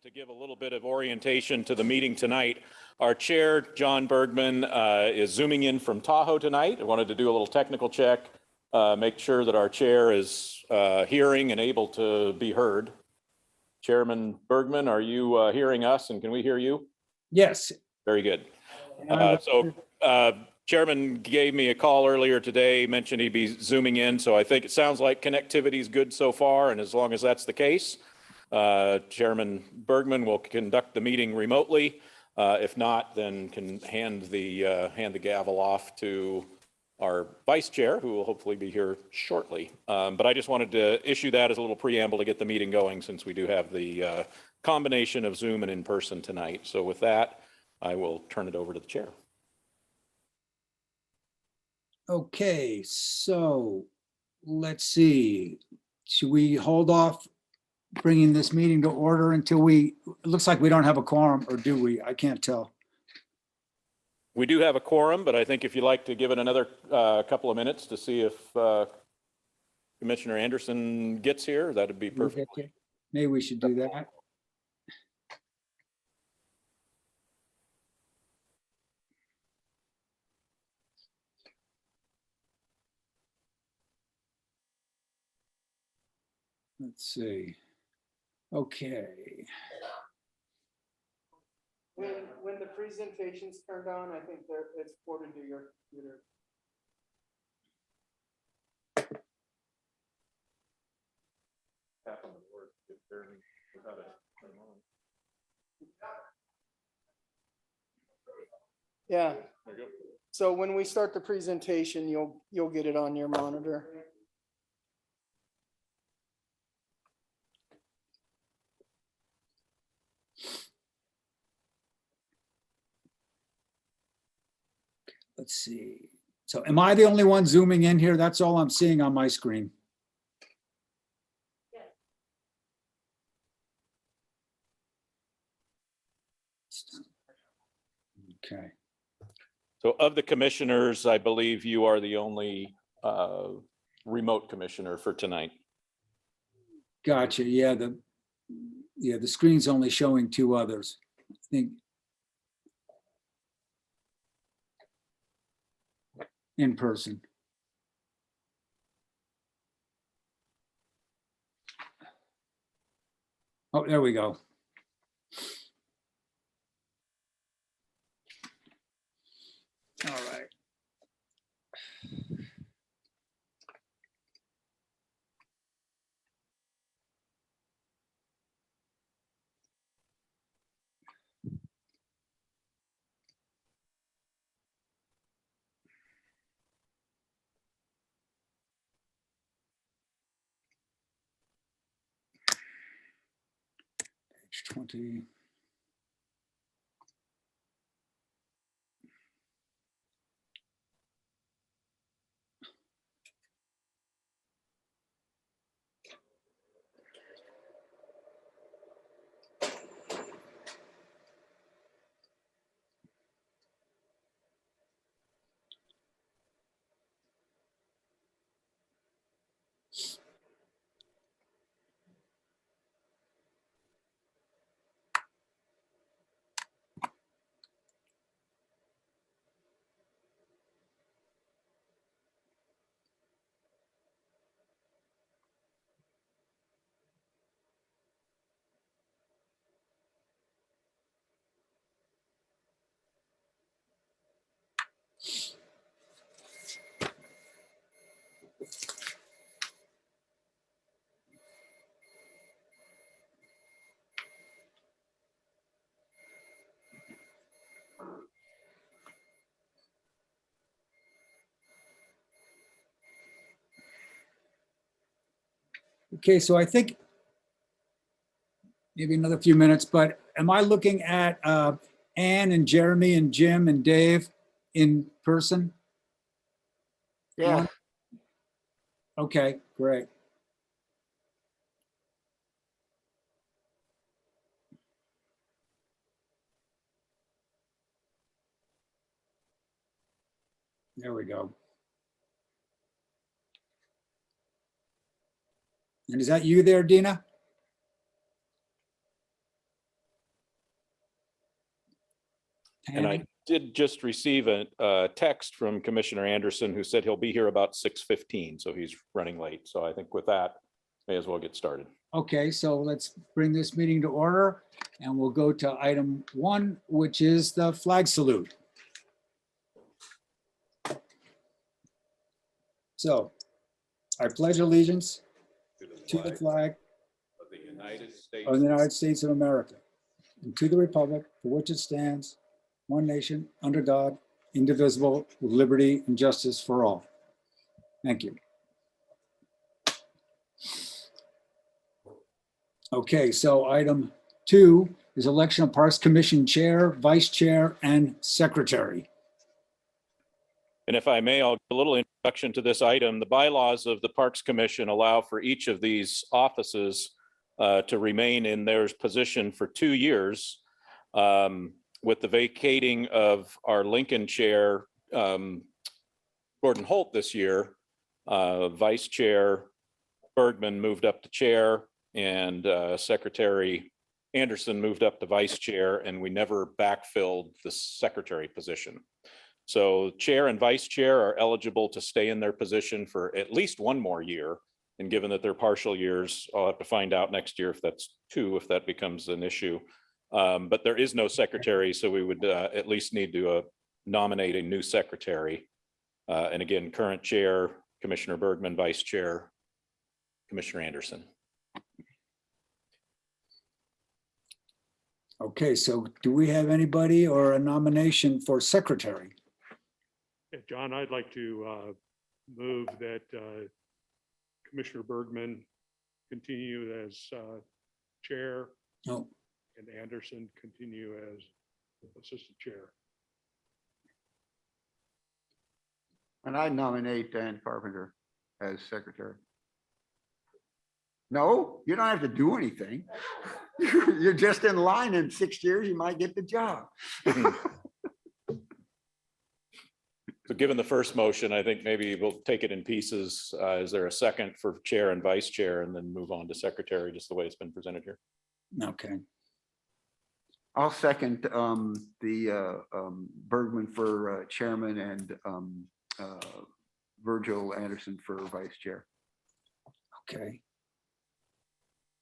to give a little bit of orientation to the meeting tonight. Our chair, John Bergman, is zooming in from Tahoe tonight. I wanted to do a little technical check, make sure that our chair is hearing and able to be heard. Chairman Bergman, are you hearing us and can we hear you? Yes. Very good. Chairman gave me a call earlier today, mentioned he'd be zooming in, so I think it sounds like connectivity is good so far, and as long as that's the case, Chairman Bergman will conduct the meeting remotely. If not, then can hand the gavel off to our vice chair, who will hopefully be here shortly. But I just wanted to issue that as a little preamble to get the meeting going, since we do have the combination of Zoom and in person tonight. So with that, I will turn it over to the chair. Okay, so let's see. Should we hold off bringing this meeting to order until it looks like we don't have a quorum, or do we? I can't tell. We do have a quorum, but I think if you'd like to give it another couple of minutes to see if Commissioner Anderson gets here, that'd be perfect. Maybe we should do that. Let's see. Okay. When the presentation's turned on, I think it's ported to your computer. Yeah. So when we start the presentation, you'll get it on your monitor. Let's see. So am I the only one zooming in here? That's all I'm seeing on my screen. Okay. So of the commissioners, I believe you are the only remote commissioner for tonight. Gotcha. Yeah, the screen's only showing two others. I think in person. Oh, there we go. All right. Page 20. Okay, so I think maybe another few minutes, but am I looking at Ann and Jeremy and Jim and Dave in person? Yeah. Okay, great. There we go. And is that you there, Dina? And I did just receive a text from Commissioner Anderson who said he'll be here about 6:15, so he's running late. So I think with that, may as well get started. Okay, so let's bring this meeting to order and we'll go to item 1, which is the flag salute. So I pledge allegiance to the flag of the United States of the United States of America and to the republic for which it stands, one nation, under God, indivisible, with liberty and justice for all. Thank you. Okay, so item 2 is election of Parks Commission Chair, Vice Chair, and Secretary. And if I may, I'll give a little introduction to this item. The bylaws of the Parks Commission allow for each of these offices to remain in their position for 2 years. With the vacating of our Lincoln Chair, Gordon Holt this year, Vice Chair Bergman moved up to Chair, and Secretary Anderson moved up to Vice Chair, and we never backfilled the Secretary position. So Chair and Vice Chair are eligible to stay in their position for at least 1 more year. And given that they're partial years, I'll have to find out next year if that's 2, if that becomes an issue. But there is no secretary, so we would at least need to nominate a new secretary. And again, current Chair, Commissioner Bergman, Vice Chair, Commissioner Anderson. Okay, so do we have anybody or a nomination for Secretary? Yeah, John, I'd like to move that Commissioner Bergman continue as chair No. and Anderson continue as assistant chair. And I nominate Dan Carpenter as secretary. No, you don't have to do anything. You're just in line. In 6 years, you might get the job. So given the first motion, I think maybe we'll take it in pieces. Is there a second for Chair and Vice Chair and then move on to Secretary, just the way it's been presented here? Okay, I'll second the Bergman for chairman and Virgil Anderson for vice chair. okay.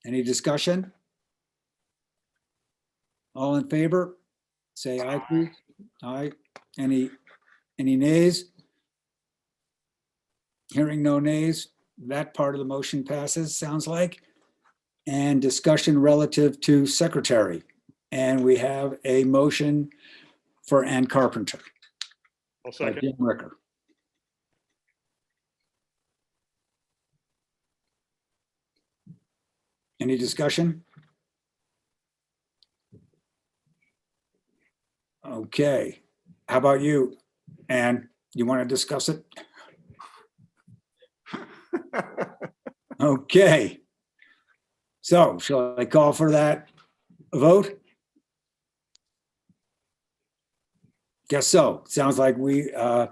Any discussion? All in favor? Say aye, please. Aye. Any nays? Hearing no nays, that part of the motion passes, sounds like. And discussion relative to secretary. And we have a motion for Ann Carpenter. I'll by second. Jim Ricker. Any discussion? Okay, how about you, Ann? You want to discuss it? Okay. So shall I call for that vote? Guess so. Sounds like we have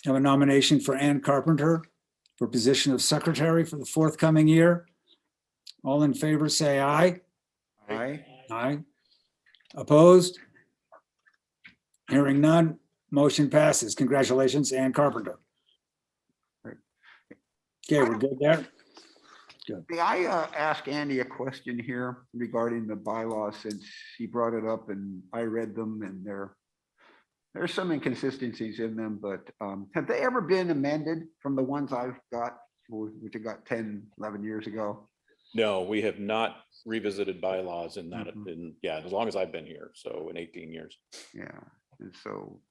a nomination for Ann Carpenter for position of secretary for the forthcoming year. All in favor, say aye. Aye. Aye. Opposed? Hearing none, motion passes. Congratulations, Ann Carpenter. Okay, we're good there? May I ask Andy a question here regarding the bylaws, since he brought it up and I read them, and there's some inconsistencies in them, but have they ever been amended from the ones I've got, which I got 10, 11 years ago? No, we have not revisited bylaws in that, Mhm. yeah, as long as I've been here, so in 18 years. Yeah, and so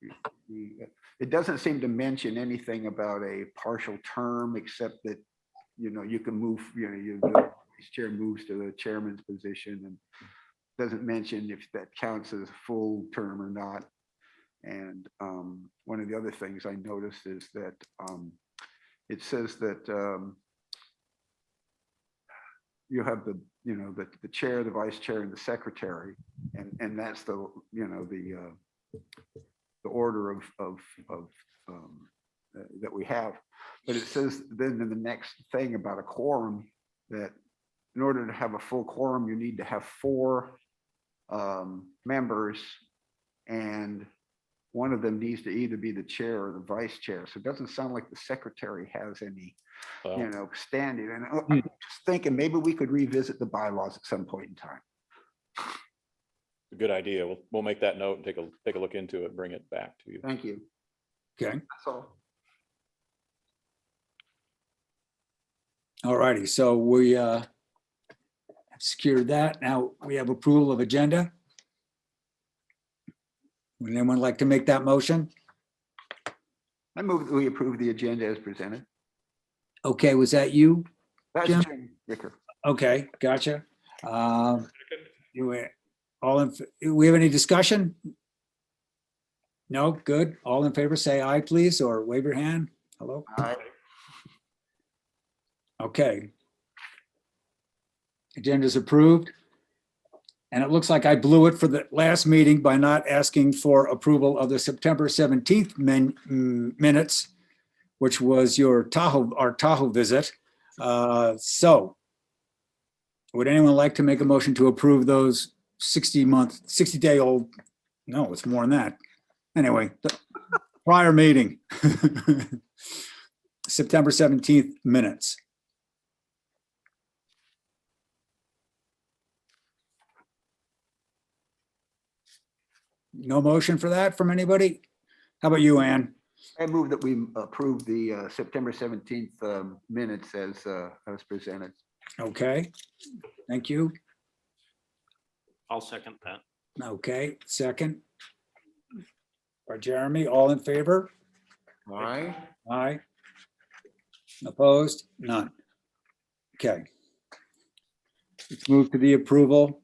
it doesn't seem to mention anything about a partial term, except that, you can move, the vice chair moves to the chairman's position, and doesn't mention if that counts as a full term or not. And one of the other things I noticed is that it says that you have the chair, the vice chair, and the secretary, and that's the order of that we have. But it says then in the next thing about a quorum, that in order to have a full quorum, you need to have 4 members and one of them needs to either be the chair or the vice chair. So it doesn't sound like the secretary has any, Well, standing. And I'm just thinking maybe we could revisit the bylaws at some point in time. a good idea. We'll make that note and take a look into it, bring it back to you. Thank you. Okay, That's all. all righty. So we have secured that. Now we have approval of agenda. Would anyone like to make that motion? I move that we approve the agenda as presented. Okay, was that you? That's Jim? Jim Ricker. Okay, gotcha. We have any discussion? No, good. All in favor, say aye, please, or wave your hand. Hello? Aye. Okay. Agenda's approved. And it looks like I blew it for the last meeting by not asking for approval of the September 17th minutes, which was our Tahoe visit. So would anyone like to make a motion to approve those 60-day-old, no, it's more than that. Anyway, the prior meeting, September 17th minutes. No motion for that from anybody? How about you, Ann? I move that we approve the September 17th minutes as presented. Okay, thank you. I'll second that. Okay, second. By Jeremy, all in favor? Aye. Aye. Opposed? None. Okay. Let's move to the approval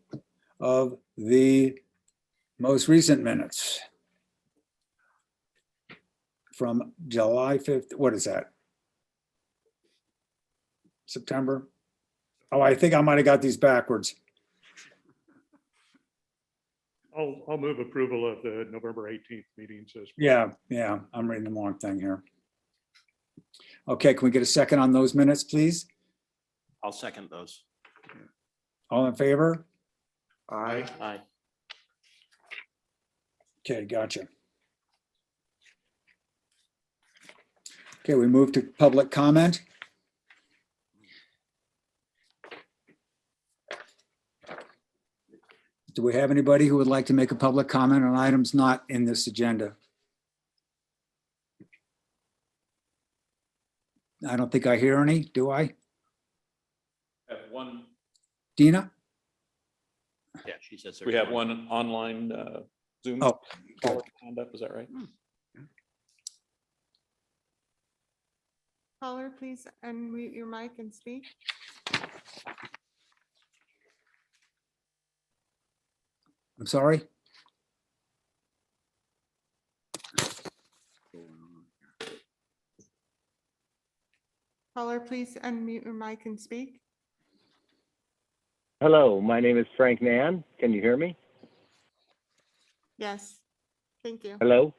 of the most recent minutes from July 5th. What is that? September? Oh, I think I might have got these backwards. I'll move approval of the November 18th meetings as. Yeah, I'm reading the wrong thing here. Okay, can we get a second on those minutes, please? I'll second those. All in favor? Aye. Aye. Okay, gotcha. Okay, we move to public comment. Do we have anybody who would like to make a public comment on items not in this agenda? I don't think I hear any, do I? Have one, Dina? Yeah, she says. we have one online Zoom Oh, caller signed up, is that right? Caller, please unmute your mic and speak. I'm sorry? Caller, please unmute your mic and speak. Hello, my name is Frank Mann. Can you hear me? Yes, thank you. Hello?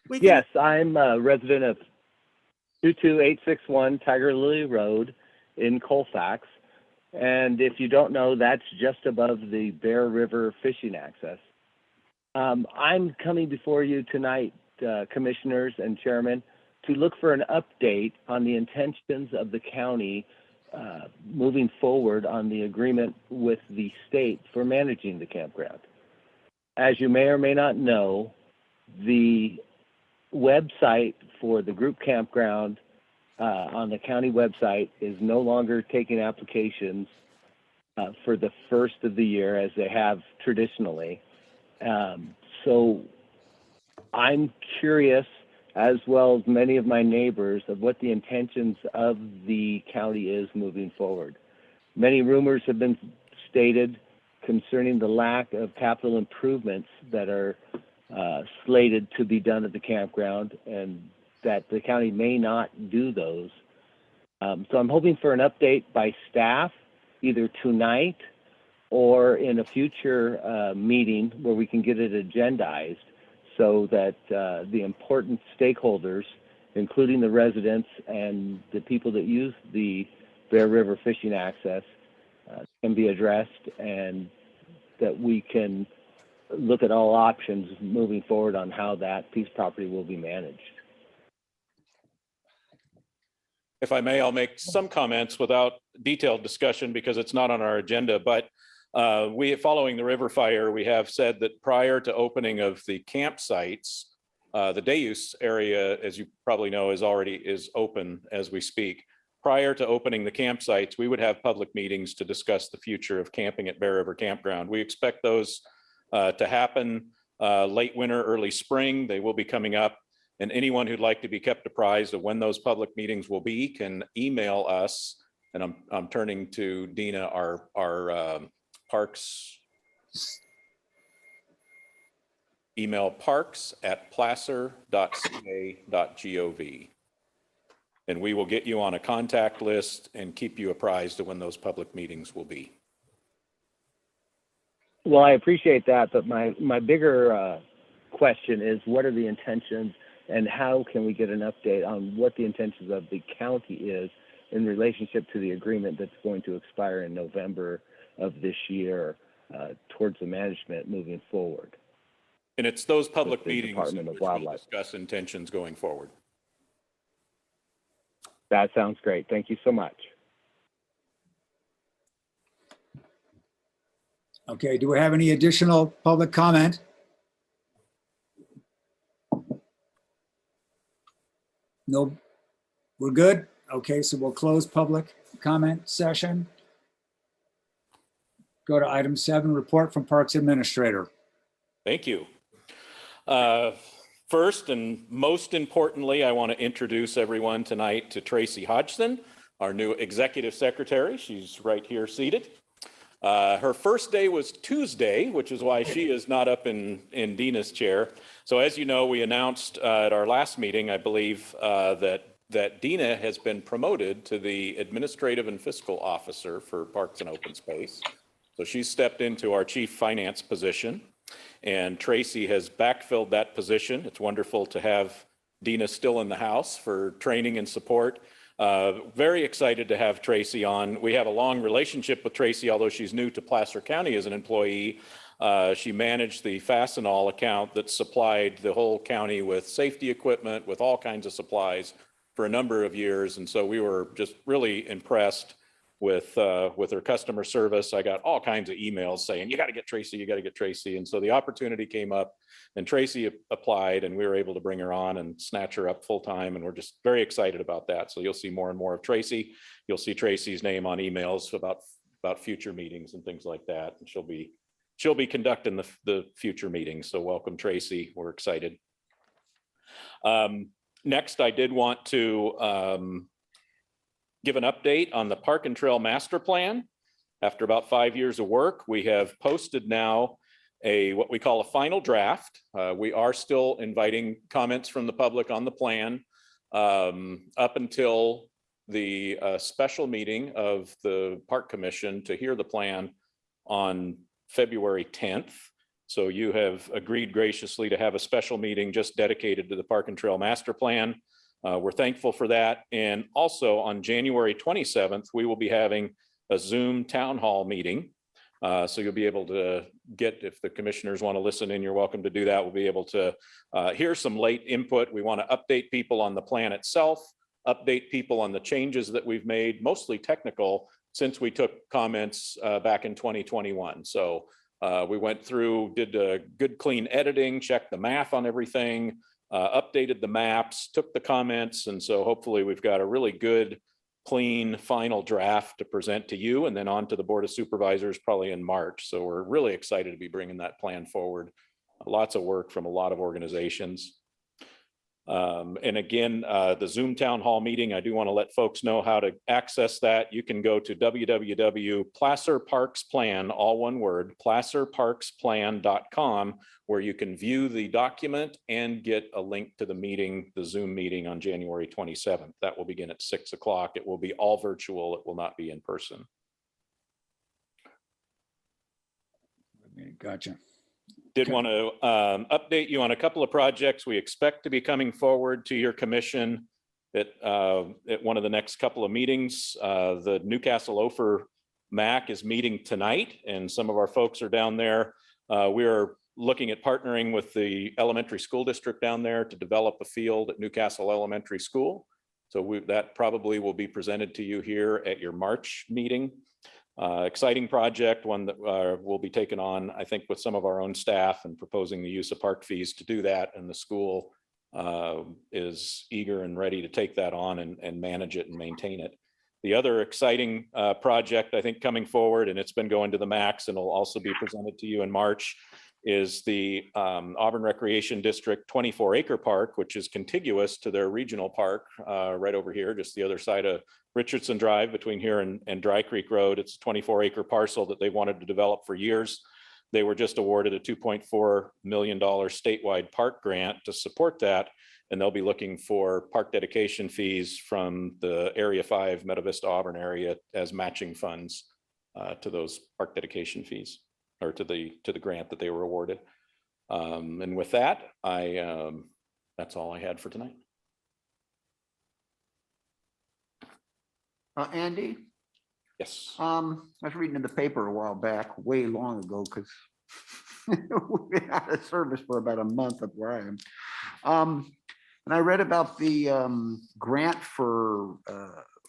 We can- Yes, I'm a resident of 22861 Tiger Lily Road in Colfax. And if you don't know, that's just above the Bear River fishing access. I'm coming before you tonight, commissioners and chairman, to look for an update on the intentions of the county moving forward on the agreement with the state for managing the campground. As you may or may not know, the website for the group campground on the county website is no longer taking applications for the first of the year as they have traditionally. So I'm curious, as well as many of my neighbors, of what the intentions of the county is moving forward. Many rumors have been stated concerning the lack of capital improvements that are slated to be done at the campground, and that the county may not do those. So I'm hoping for an update by staff, either tonight or in a future meeting where we can get it agendized, so that the important stakeholders, including the residents and the people that use the Bear River fishing access, can be addressed, and that we can look at all options moving forward on how that piece property will be managed. If I may, I'll make some comments without detailed discussion because it's not on our agenda, but following the river fire, we have said that prior to opening of the campsites, the day use area, as you probably know, is open as we speak. Prior to opening the campsites, we would have public meetings to discuss the future of camping at Bear River Campground. We expect those to happen late winter, early spring. They will be coming up. And anyone who'd like to be kept apprised of when those public meetings will be can email us. And I'm turning to Dina, our parks. Email parks@placer.ca.gov. And we will get you on a contact list and keep you apprised of when those public meetings will be. Well, I appreciate that, but my bigger question is, what are the intentions and how can we get an update on what the intentions of the county is in relationship to the agreement that's going to expire in November of this year towards the management moving forward? And it's those public With the meetings in Department of which we'll Wildlife. discuss intentions going forward. That sounds great. Thank you so much. Okay, do we have any additional public comment? No, we're good? Okay, so we'll close public comment session. Go to item 7, report from Parks Administrator. Thank you. First and most importantly, I want to introduce everyone tonight to Tracy Hodgson, our new Executive Secretary. She's right here seated. Her first day was Tuesday, which is why she is not up in Dina's chair. So as you know, we announced at our last meeting, I believe, that Dina has been promoted to the Administrative and Fiscal Officer for Parks and Open Space. So she's stepped into our Chief Finance position, and Tracy has backfilled that position. It's wonderful to have Dina still in the house for training and support. Very excited to have Tracy on. We have a long relationship with Tracy, although she's new to Placer County as an employee. She managed the Fastenal account that supplied the whole county with safety equipment, with all kinds of supplies for a number of years. And so we were just really impressed with her customer service. I got all kinds of emails saying, you got to get Tracy, you got to get Tracy. And so the opportunity came up and Tracy applied and we were able to bring her on and snatch her up full time. And we're just very excited about that. So you'll see more and more of Tracy. You'll see Tracy's name on emails about future meetings and things like that. And she'll be conducting the future meetings. So welcome, Tracy. We're excited. Next, I did want to give an update on the Park and Trail Master Plan. After about 5 years of work, we have posted now what we call a final draft. We are still inviting comments from the public on the plan up until the special meeting of the Park Commission to hear the plan on February 10th. So you have agreed graciously to have a special meeting just dedicated to the Park and Trail Master Plan. We're thankful for that. And also on January 27th, we will be having a Zoom town hall meeting. So you'll be able to if the commissioners want to listen in, you're welcome to do that. We'll be able to hear some late input. We want to update people on the plan itself, update people on the changes that we've made, mostly technical, since we took comments back in 2021. So we went through, did a good clean editing, checked the math on everything, updated the maps, took the comments. And so hopefully we've got a really good, clean final draft to present to you and then on to the Board of Supervisors probably in March. So we're really excited to be bringing that plan forward. Lots of work from a lot of organizations. And again, the Zoom town hall meeting, I do want to let folks know how to access that. You can go to www.placerparksplan, all one word, placerparksplan.com, where you can view the document and get a link to the meeting, the Zoom meeting on January 27th. That will begin at 6 o'clock. It will be all virtual. It will not be in person. Gotcha. Did want to update you on a couple of projects we expect to be coming forward to your commission at one of the next couple of meetings. The Newcastle Ophir MAC is meeting tonight, and some of our folks are down there. We are looking at partnering with the elementary school district down there to develop a field at Newcastle Elementary School. So that probably will be presented to you here at your March meeting. Exciting project, one that will be taken on, I think, with some of our own staff and proposing the use of park fees to do that. And the school is eager and ready to take that on and manage it and maintain it. The other exciting project, I think, coming forward, and it's been going to the max and will also be presented to you in March, is the Auburn Recreation District 24-acre park, which is contiguous to their regional park right over here, just the other side of Richardson Drive between here and Dry Creek Road. It's a 24-acre parcel that they wanted to develop for years. They were just awarded a $2.4 million statewide park grant to support that, and they'll be looking for park dedication fees from the Area 5 Meta Vista Auburn area as matching funds to those park dedication fees, or to the grant that they were awarded. And with that, that's all I had for tonight. Andy? Yes. I was reading in the paper a while back, way long ago, because we had a service for about a month up where I am. And I read about the grant for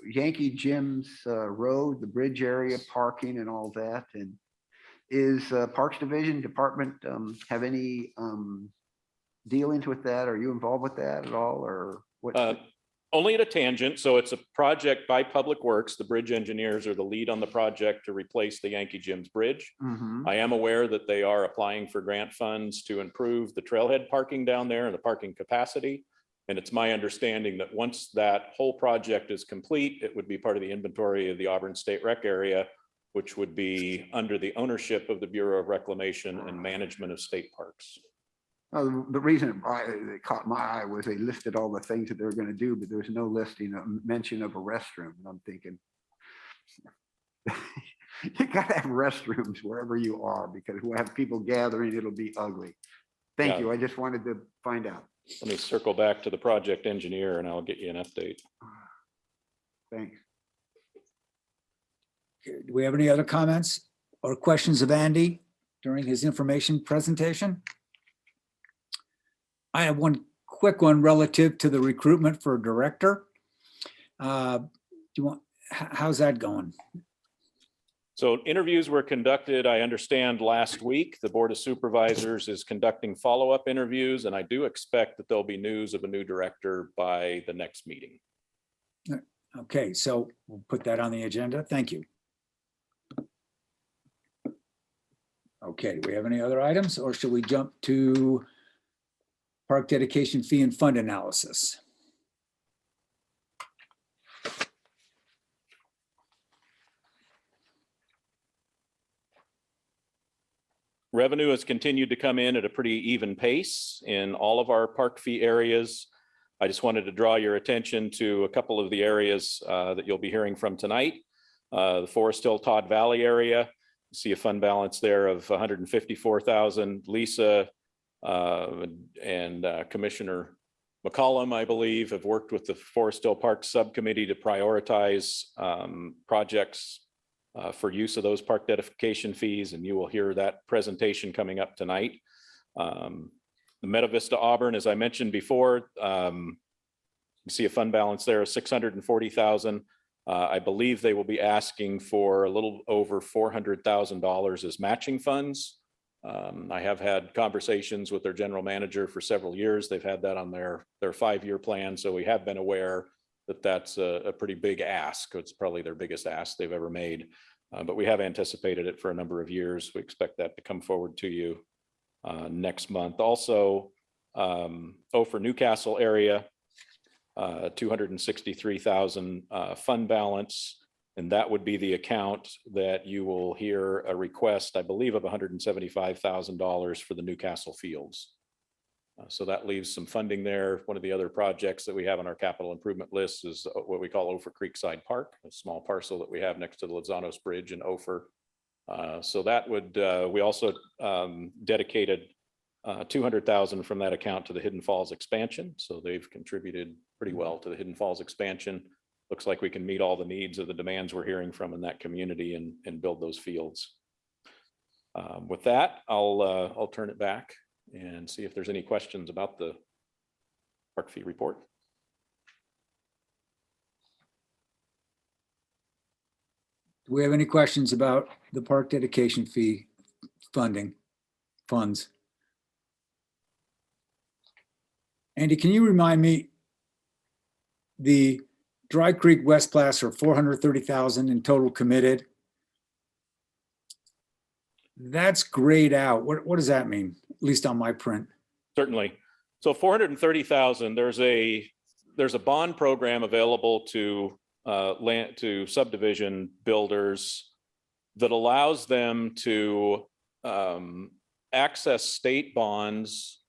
Yankee Jim's Road, the bridge area, parking and all that. And is Parks Division Department have any dealings with that? Are you involved with that at all, or what? Only at a tangent. So it's a project by Public Works. The bridge engineers are the lead on the project to replace the Yankee Jim's Bridge. Mhm. I am aware that they are applying for grant funds to improve the trailhead parking down there and the parking capacity. And it's my understanding that once that whole project is complete, it would be part of the inventory of the Auburn State Rec area, which would be under the ownership of the Bureau of Reclamation and Management of State Parks. The reason it caught my eye was they listed all the things that they're going to do, but there's no listing, mention of a restroom. And I'm thinking, you gotta have restrooms wherever you are, because we'll have people gathering, it'll be ugly. Thank Yeah. you. I just wanted to find out. Let me circle back to the project engineer and I'll get you an update. Thanks. Do we have any other comments or questions of Andy during his information presentation? I have one quick one relative to the recruitment for a director. Do you want, how's that going? So interviews were conducted, I understand, last week. The Board of Supervisors is conducting follow-up interviews, and I do expect that there'll be news of a new director by the next meeting. Okay, so we'll put that on the agenda. Thank you. Okay, do we have any other items, or should we jump to park dedication fee and fund analysis? Revenue has continued to come in at a pretty even pace in all of our park fee areas. I just wanted to draw your attention to a couple of the areas that you'll be hearing from tonight. The Forest Hill Todd Valley area, you see a fund balance there of 154,000. Lisa and Commissioner McCollum, I believe, have worked with the Forest Hill Park Subcommittee to prioritize projects for use of those park dedication fees, and you will hear that presentation coming up tonight. The Meta Vista Auburn, as I mentioned before, you see a fund balance there of 640,000. I believe they will be asking for a little over $400,000 as matching funds. I have had conversations with their general manager for several years. They've had that on their 5-year plan, so we have been aware that that's a pretty big ask. It's probably their biggest ask they've ever made, but we have anticipated it for a number of years. We expect that to come forward to you next month. Also, for Newcastle area, 263,000 fund balance, and that would be the account that you will hear a request, I believe, of $175,000 for the Newcastle fields. So that leaves some funding there. One of the other projects that we have on our capital improvement list is what we call Ophir Creekside Park, a small parcel that we have next to the Lozanos Bridge in Ophir. So that would, we also dedicated 200,000 from that account to the Hidden Falls expansion. So they've contributed pretty well to the Hidden Falls expansion. Looks like we can meet all the needs of the demands we're hearing from in that community and build those fields. With that, I'll turn it back and see if there's any questions about the park fee report. Do we have any questions about the park dedication fee funds? Andy, can you remind me, the Dry Creek West Placer, 430,000 in total committed? That's grayed out. What does that mean? At least on my print. Certainly. So 430,000, there's a bond program available to to subdivision builders that allows them to access state bonds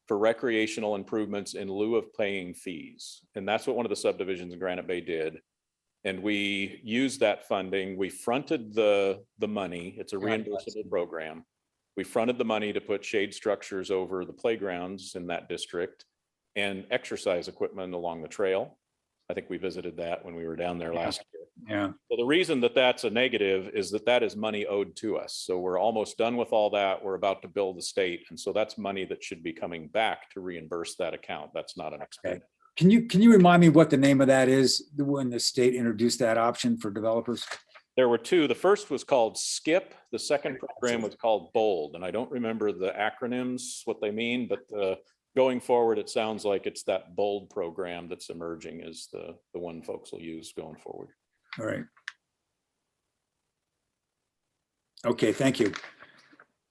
for recreational improvements in lieu of paying fees. And that's what one of the subdivisions in Granite Bay did. And we used that funding. We fronted the money. It's a reimbursable program. We fronted the money to put shade structures over the playgrounds in that district and exercise equipment along the trail. I think we visited that when we were down there last year. Yeah. Well, the reason that that's a negative is that that is money owed to us. So we're almost done with all that. We're about to bill the state. And so that's money that should be coming back to reimburse that account. That's not an expense. Can you remind me what the name of that is when the state introduced that option for developers? There were two. The first was called SKIP. The second program was called BOLD. And I don't remember the acronyms, what they mean, but going forward, it sounds like it's that BOLD program that's emerging as the one folks will use going forward. All right. Okay, thank you.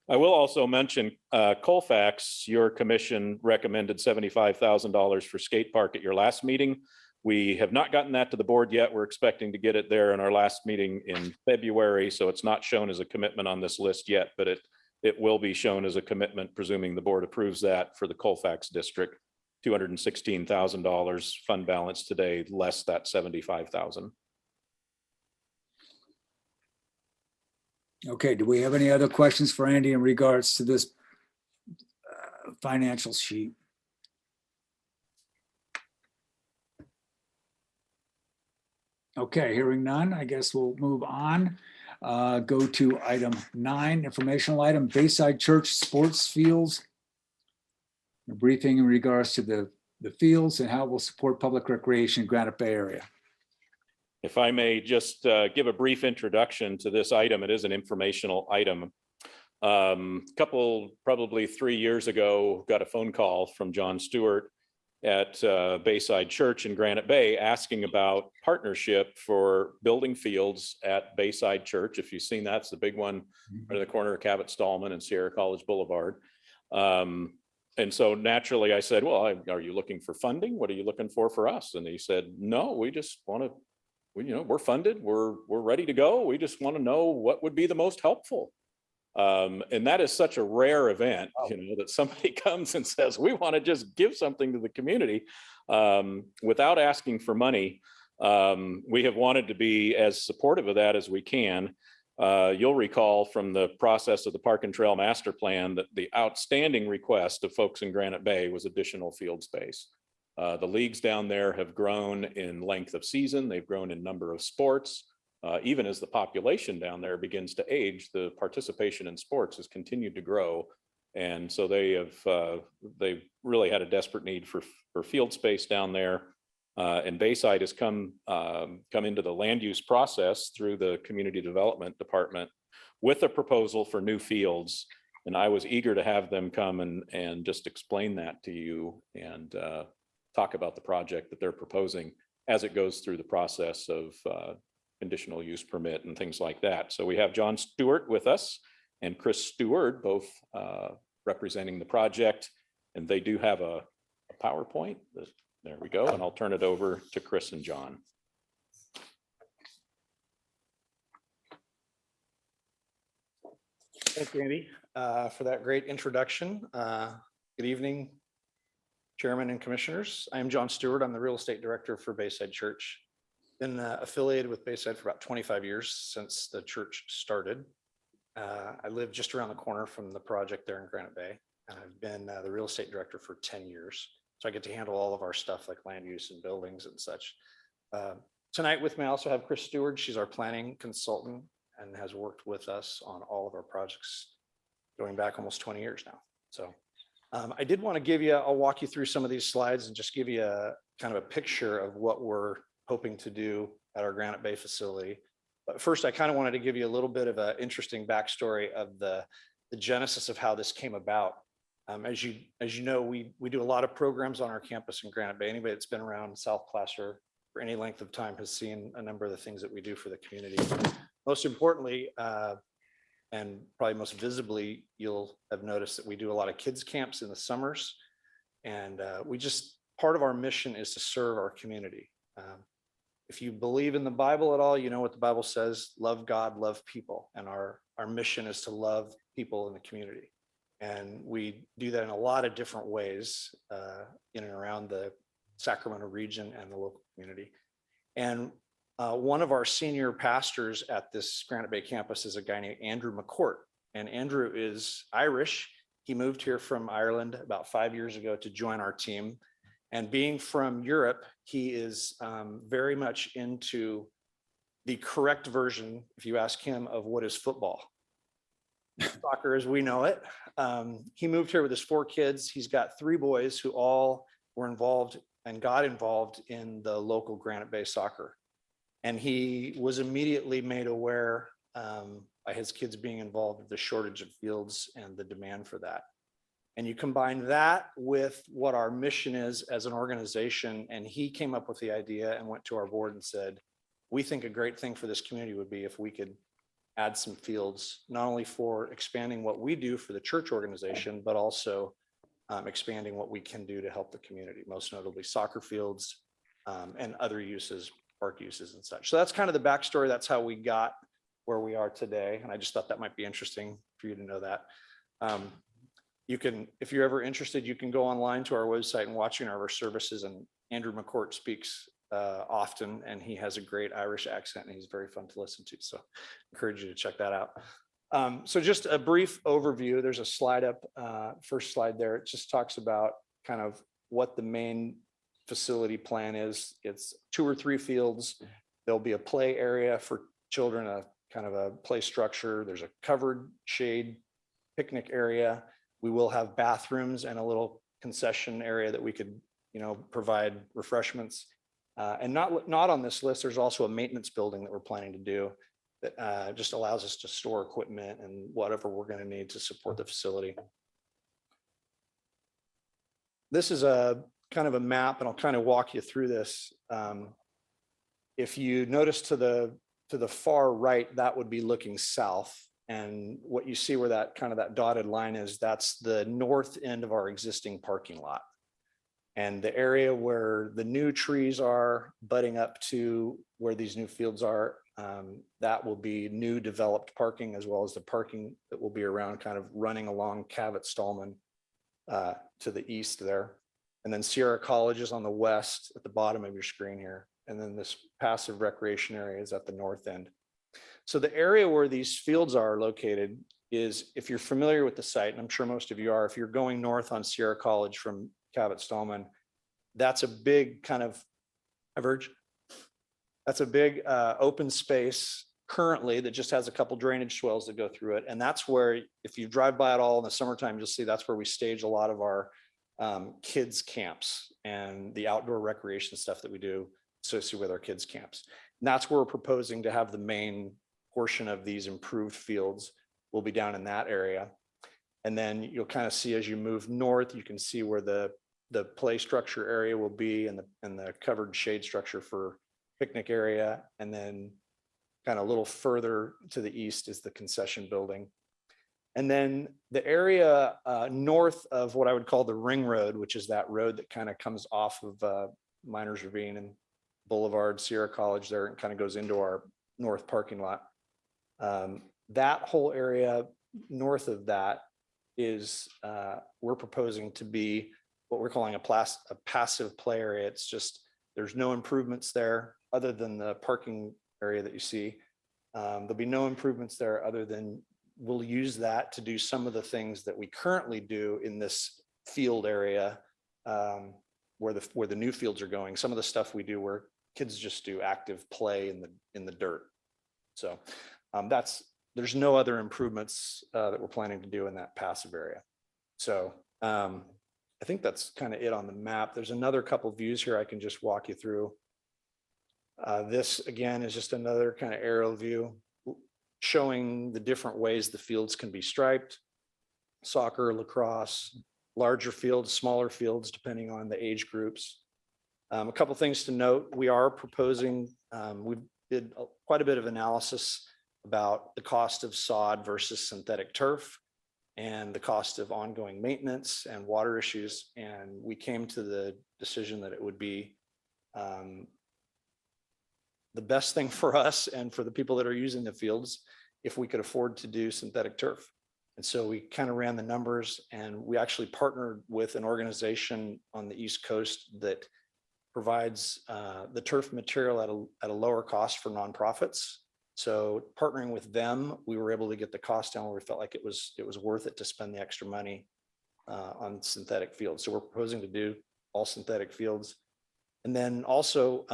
I will also mention Colfax, your commission recommended $75,000 for skate park at your last meeting. We have not gotten that to the board yet. We're expecting to get it there in our last meeting in February. So it's not shown as a commitment on this list yet, but it will be shown as a commitment, presuming the board approves that for the Colfax district. $216,000 fund balance today, less that 75,000. Okay, do we have any other questions for Andy in regards to this financial sheet? Okay, hearing none, I guess we'll move on. Go to item 9, informational item, Bayside Church Sports Fields. A briefing in regards to the fields and how it will support public recreation in Granite Bay area. If I may just give a brief introduction to this item, it is an informational item. Probably 3 years ago, got a phone call from John Stewart at Bayside Church in Granite Bay asking about partnership for building fields at Bayside Church. If you've seen that, it's the big one right at the corner of Cabot Stallman and Sierra College Boulevard. And so naturally I said, well, are you looking for funding? What are you looking for us? And he said, no, we just want to, we're funded. We're ready to go. We just want to know what would be the most helpful. And that is such a rare event, that somebody comes and says, we want to just give something to the community without asking for money. We have wanted to be as supportive of that as we can. You'll recall from the process of the Park and Trail Master Plan that the outstanding request of folks in Granite Bay was additional field space. The leagues down there have grown in length of season. They've grown in number of sports. Even as the population down there begins to age, the participation in sports has continued to grow. And so they've really had a desperate need for field space down there. And Bayside has come into the land use process through the Community Development Department with a proposal for new fields. And I was eager to have them come and just explain that to you and talk about the project that they're proposing as it goes through the process of conditional use permit and things like that. So we have John Stewart with us and Chris Stewart, both representing the project, and they do have a PowerPoint. There we go. And I'll turn it over to Chris and John. Thank you, Andy, for that great introduction. Good evening, Chairman and Commissioners. I am John Stewart. I'm the Real Estate Director for Bayside Church. Been affiliated with Bayside for about 25 years since the church started. I live just around the corner from the project there in Granite Bay. And I've been the Real Estate Director for 10 years. So I get to handle all of our stuff like land use and buildings and such. Tonight with me, I also have Chris Stewart. She's our planning consultant and has worked with us on all of our projects going back almost 20 years now. So I did want to give you, I'll walk you through some of these slides and just give you a kind of a picture of what we're hoping to do at our Granite Bay facility. But first, I kind of wanted to give you a little bit of an interesting backstory of the genesis of how this came about. As you know, we do a lot of programs on our campus in Granite Bay. Anybody that's been around South Placer for any length of time has seen a number of the things that we do for the community. Most importantly, and probably most visibly, you'll have noticed that we do a lot of kids camps in the summers. And part of our mission is to serve our community. If you believe in the Bible at all, you know what the Bible says: love God, love people. And our mission is to love people in the community. And we do that in a lot of different ways in and around the Sacramento region and the local community. And one of our senior pastors at this Granite Bay campus is a guy named Andrew McCourt. And Andrew is Irish. He moved here from Ireland about 5 years ago to join our team. And being from Europe, he is very much into the correct version, if you ask him, of what is football. Soccer as we know it. He moved here with his 4 kids. He's got 3 boys who all were involved and got involved in the local Granite Bay soccer. And he was immediately made aware by his kids being involved with the shortage of fields and the demand for that. And you combine that with what our mission is as an organization, and he came up with the idea and went to our board and said, we think a great thing for this community would be if we could add some fields, not only for expanding what we do for the church organization, but also expanding what we can do to help the community, most notably soccer fields and other uses, park uses and such. So that's kind of the backstory. That's how we got where we are today. And I just thought that might be interesting for you to know that. You can, if you're ever interested, you can go online to our website and watch any of our services. And Andrew McCourt speaks often, and he has a great Irish accent, and he's very fun to listen to. So I encourage you to check that out. So just a brief overview. There's a slide up, first slide there. It just talks about kind of what the main facility plan is. It's 2 or 3 fields. There'll be a play area for children, a kind of a play structure. There's a covered shade picnic area. We will have bathrooms and a little concession area that we could, provide refreshments. And not on this list, there's also a maintenance building that we're planning to do that just allows us to store equipment and whatever we're going to need to support the facility. This is a kind of a map, and I'll kind of walk you through this. If you notice to the far right, that would be looking south. And what you see where that kind of that dotted line is, that's the north end of our existing parking lot. And the area where the new trees are butting up to where these new fields are, that will be new developed parking, as well as the parking that will be around kind of running along Cavett-Stallman to the east there. And then Sierra College is on the west at the bottom of your screen here. And then this passive recreation area is at the north end. So the area where these fields are located is, if you're familiar with the site, and I'm sure most of you are, if you're going north on Sierra College from Cavett-Stallman, that's a big kind of that's a big open space currently that just has a couple drainage swells that go through it. And that's where, if you drive by it all in the summertime, you'll see that's where we stage a lot of our kids camps and the outdoor recreation stuff that we do associated with our kids camps. And that's where we're proposing to have the main portion of these improved fields will be down in that area. And then you'll kind of see as you move north, you can see where the play structure area will be, and the covered shade structure for picnic area. And then kind of a little further to the east is the concession building. And then the area north of what I would call the ring road, which is that road that kind of comes off of Miners Ravine and Boulevard, Sierra College there, and kind of goes into our north parking lot. That whole area north of that is we're proposing to be what we're calling a passive play area. It's just, there's no improvements there other than the parking area that you see. There'll be no improvements there other than we'll use that to do some of the things that we currently do in this field area where the new fields are going. Some of the stuff we do where kids just do active play in the dirt. So that's there's no other improvements that we're planning to do in that passive area. So I think that's kind of it on the map. There's another couple views here I can just walk you through. This again is just another kind of aerial view showing the different ways the fields can be striped. Soccer, lacrosse, larger fields, smaller fields, depending on the age groups. A couple things to note, we are proposing, we did quite a bit of analysis about the cost of sod versus synthetic turf and the cost of ongoing maintenance and water issues. And we came to the decision that it would be the best thing for us and for the people that are using the fields if we could afford to do synthetic turf. And so we kind of ran the numbers, and we actually partnered with an organization on the East Coast that provides the turf material at a lower cost for nonprofits. So partnering with them, we were able to get the cost down where we felt like it was worth it to spend the extra money on synthetic fields. So we're proposing to do all synthetic fields. And then also,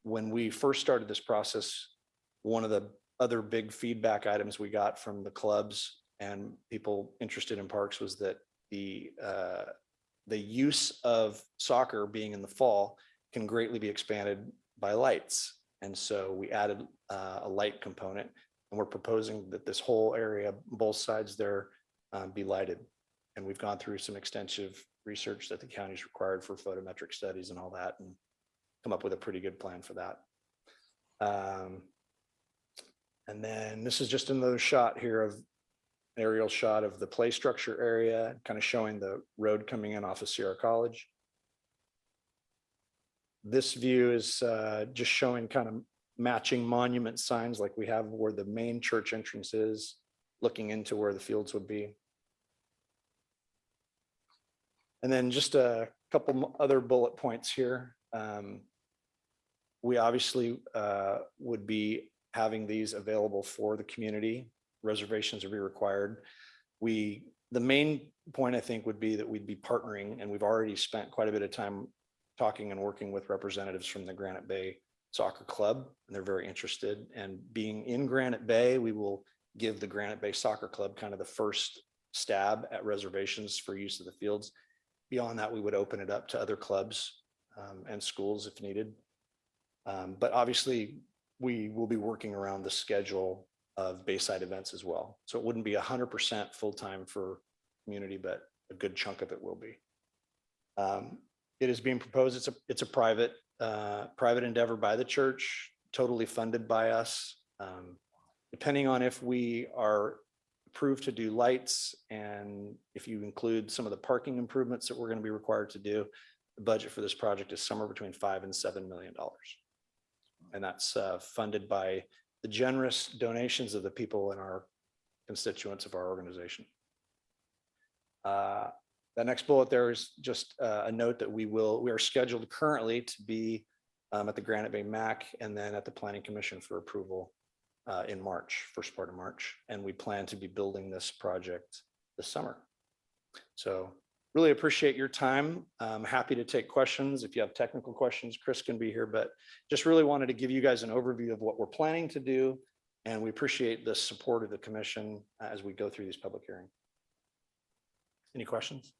when we first started this process, one of the other big feedback items we got from the clubs and people interested in parks was that the use of soccer being in the fall can greatly be expanded by lights. And so we added a light component, and we're proposing that this whole area, both sides there, be lighted. And we've gone through some extensive research that the county's required for photometric studies and all that, and come up with a pretty good plan for that. And then this is just another shot here of aerial shot of the play structure area, kind of showing the road coming in off of Sierra College. This view is just showing kind of matching monument signs like we have where the main church entrance is, looking into where the fields would be. And then just a couple other bullet points here. We obviously would be having these available for the community. Reservations will be required. The main point I think would be that we'd be partnering, and we've already spent quite a bit of time talking and working with representatives from the Granite Bay Soccer Club, and they're very interested. And being in Granite Bay, we will give the Granite Bay Soccer Club kind of the first stab at reservations for use of the fields. Beyond that, we would open it up to other clubs and schools if needed. But obviously, we will be working around the schedule of Bayside events as well. So it wouldn't be 100% full-time for community, but a good chunk of it will be. It is being proposed, it's a private endeavor by the church, totally funded by us. Depending on if we are approved to do lights, and if you include some of the parking improvements that we're going to be required to do, the budget for this project is somewhere between $5 and $7 million. And that's funded by the generous donations of the people in our constituents of our organization. The next bullet there is just a note that we are scheduled currently to be at the Granite Bay MAC and then at the Planning Commission for approval in March, first part of March. And we plan to be building this project this summer. So really appreciate your time. I'm happy to take questions. If you have technical questions, Chris can be here, but just really wanted to give you guys an overview of what we're planning to do. And we appreciate the support of the commission as we go through these public hearings. Any questions?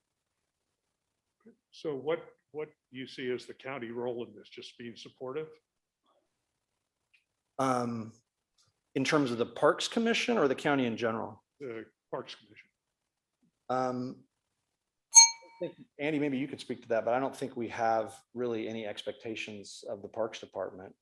So what do you see as the county role in this? Just being supportive? In terms of the Parks Commission or the county in general? The Parks Commission. I think, Andy, maybe you could speak to that, but I don't think we have really any expectations of the Parks Department.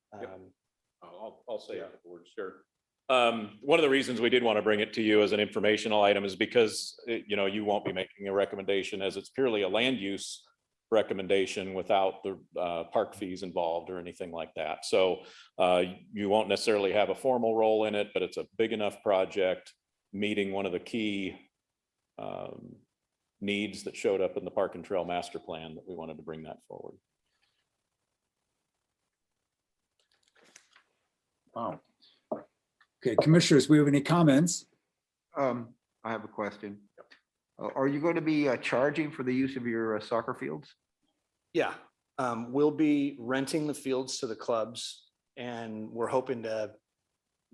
I'll say a couple words, sure. One of the reasons we did want to bring it to you as an informational item is because, you won't be making a recommendation, as it's purely a land use recommendation without the park fees involved or anything like that. So you won't necessarily have a formal role in it, but it's a big enough project meeting one of the key needs that showed up in the Park and Trail Master Plan that we wanted to bring that forward. Wow. Okay, commissioners, we have any comments? I have a question. Are you going to be charging for the use of your soccer fields? Yeah, we'll be renting the fields to the clubs, and we're hoping to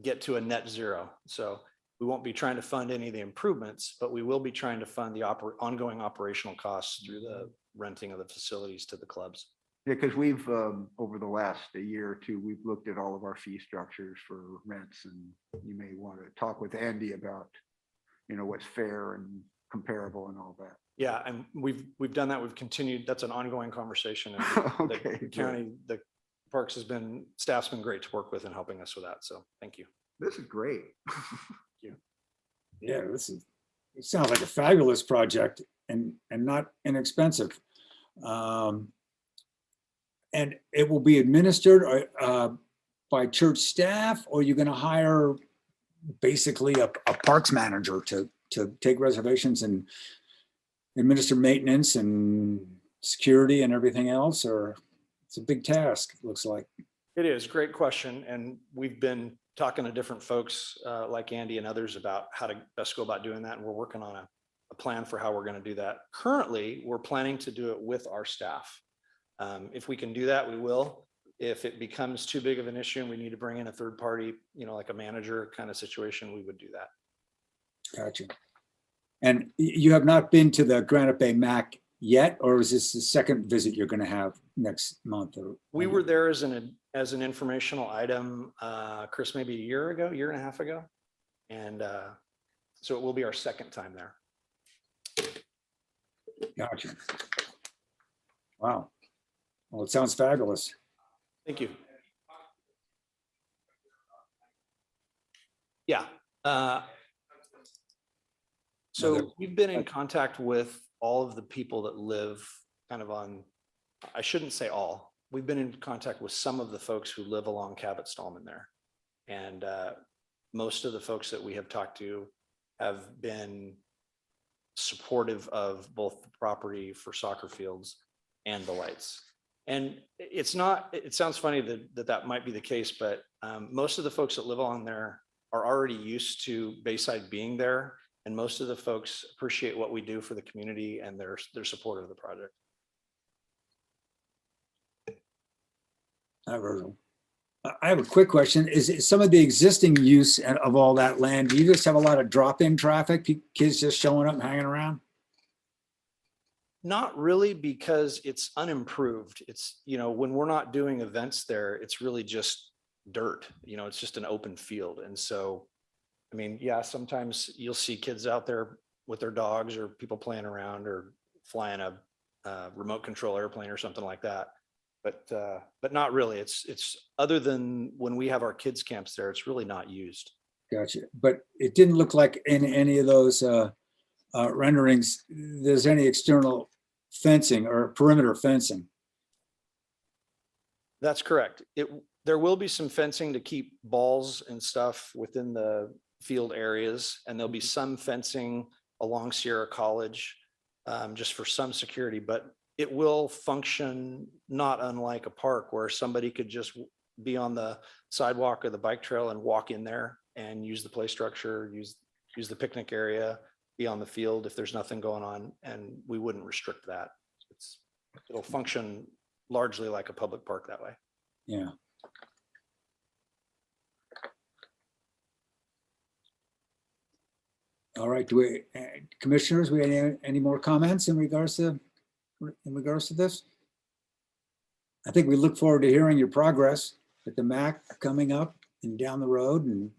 get to a net zero. So We won't be trying to fund any of the improvements, but we will be trying to fund the ongoing operational costs through the renting of the facilities to the clubs. Yeah, because we've, over the last a year or two, we've looked at all of our fee structures for rents, and you may want to talk with Andy about, what's fair and comparable and all that. Yeah, and we've done that. We've continued. That's an ongoing conversation. And Okay, the good. county, the parks staff's been great to work with and helping us with that. So thank you. This is great. Yeah, it sounds like a fabulous project and not inexpensive. And it will be administered by church staff, or you're gonna hire basically a parks manager to take reservations and administer maintenance and security and everything else, or it's a big task, it looks like. It is, great question. And we've been talking to different folks like Andy and others about how to best go about doing that. And we're working on a plan for how we're going to do that. Currently, we're planning to do it with our staff. If we can do that, we will. If it becomes too big of an issue and we need to bring in a third party, like a manager kind of situation, we would do that. Gotcha. And you have not been to the Granite Bay MAC yet, or is this the second visit you're going to have next month? We were there as an informational item, Chris, maybe a year and a half ago. And so it will be our second time there. Gotcha. Wow. Well, it sounds fabulous. Thank you. Yeah. So we've been in contact with all of the people that live kind of on, I shouldn't say all, we've been in contact with some of the folks who live along Cabot Stallman there. And most of the folks that we have talked to have been supportive of both the property for soccer fields and the lights. And it sounds funny that might be the case, but most of the folks that live along there are already used to Bayside being there. And most of the folks appreciate what we do for the community and their support of the project. I have a quick question. Is some of the existing use of all that land, do you just have a lot of drop-in traffic, kids just showing up and hanging around? Not really, because it's unimproved. It's, when we're not doing events there, it's really just dirt, it's just an open field. And so, I mean, yeah, sometimes you'll see kids out there with their dogs or people playing around or flying a remote control airplane or something like that. But not really. It's other than when we have our kids camps there, it's really not used. Gotcha. But it didn't look like in any of those renderings, there's any external fencing or perimeter fencing. That's correct. There will be some fencing to keep balls and stuff within the field areas, and there'll be some fencing along Sierra College just for some security, but it will function not unlike a park where somebody could just be on the sidewalk or the bike trail and walk in there and use the play structure, use the picnic area, be on the field if there's nothing going on, and we wouldn't restrict that. It'll function largely like a public park that way. Yeah. All right, commissioners, we have any more comments in regards to this? I think we look forward to hearing your progress at the MAC coming up and down the road, and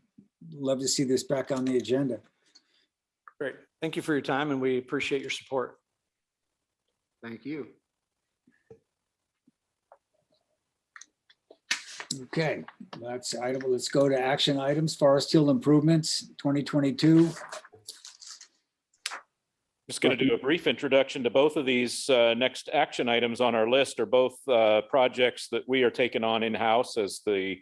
love to see this back on the agenda. Great. Thank you for your time, and we appreciate your support. Thank you. Okay, that's item. Let's go to action items. Forest Hill improvements 2022. Just going to do a brief introduction to both of these next action items on our list are both projects that we are taking on in-house as the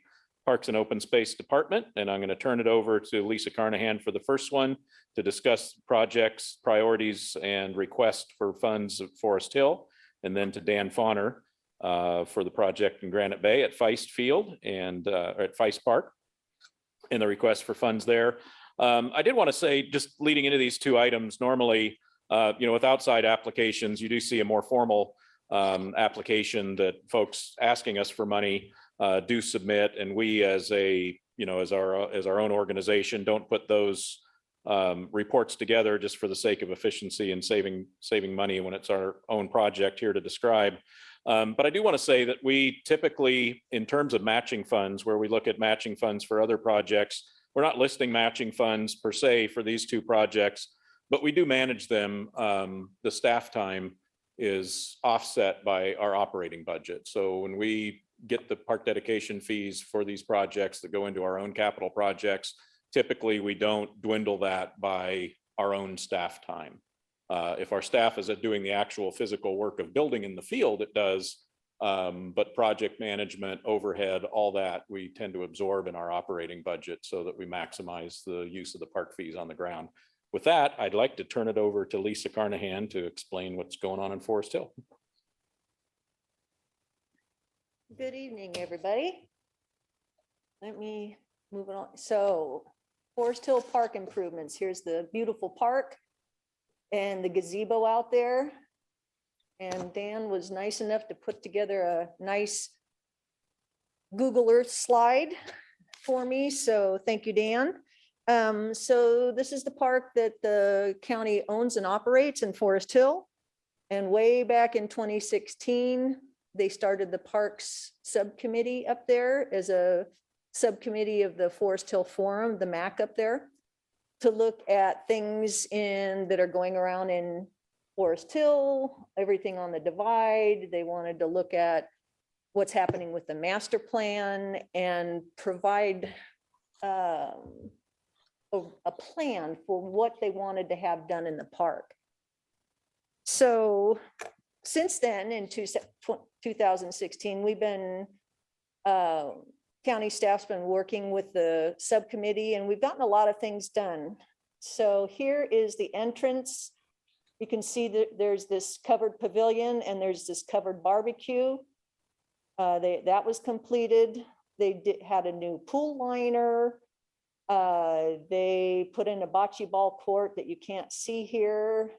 Parks and Open Space Department. And I'm going to turn it over to Lisa Carnahan for the first one to discuss projects, priorities, and requests for funds at Forest Hill. And then to Dan Fauner for the project in Granite Bay at Feist Field and at Feist Park and the request for funds there. I did want to say, just leading into these two items, normally, with outside applications, you do see a more formal application that folks asking us for money do submit, and we as our own organization don't put those reports together just for the sake of efficiency and saving money when it's our own project here to describe. But I do want to say that we typically, in terms of matching funds, where we look at matching funds for other projects, we're not listing matching funds per se for these two projects, but we do manage them. The staff time is offset by our operating budget. So when we get the park dedication fees for these projects that go into our own capital projects, typically we don't dwindle that by our own staff time. If our staff is doing the actual physical work of building in the field, it does. But project management, overhead, all that, we tend to absorb in our operating budget so that we maximize the use of the park fees on the ground. With that, I'd like to turn it over to Lisa Carnahan to explain what's going on in Forest Hill. Good evening, everybody. Let me move it on. So Forest Hill Park improvements. Here's the beautiful park and the gazebo out there. And Dan was nice enough to put together a nice Google Earth slide for me. So thank you, Dan. So this is the park that the county owns and operates in Forest Hill. And way back in 2016, they started the Parks Subcommittee up there as a subcommittee of the Forest Hill Forum, the MAC up there, to look at things that are going around in Forest Hill, everything on the divide. They wanted to look at what's happening with the master plan and provide a plan for what they wanted to have done in the park. So since then, in 2016, we've been, county staff's been working with the subcommittee and we've gotten a lot of things done. So here is the entrance. You can see that there's this covered pavilion and there's this covered barbecue. That was completed. They had a new pool liner. They put in a bocce ball court that you can't see here.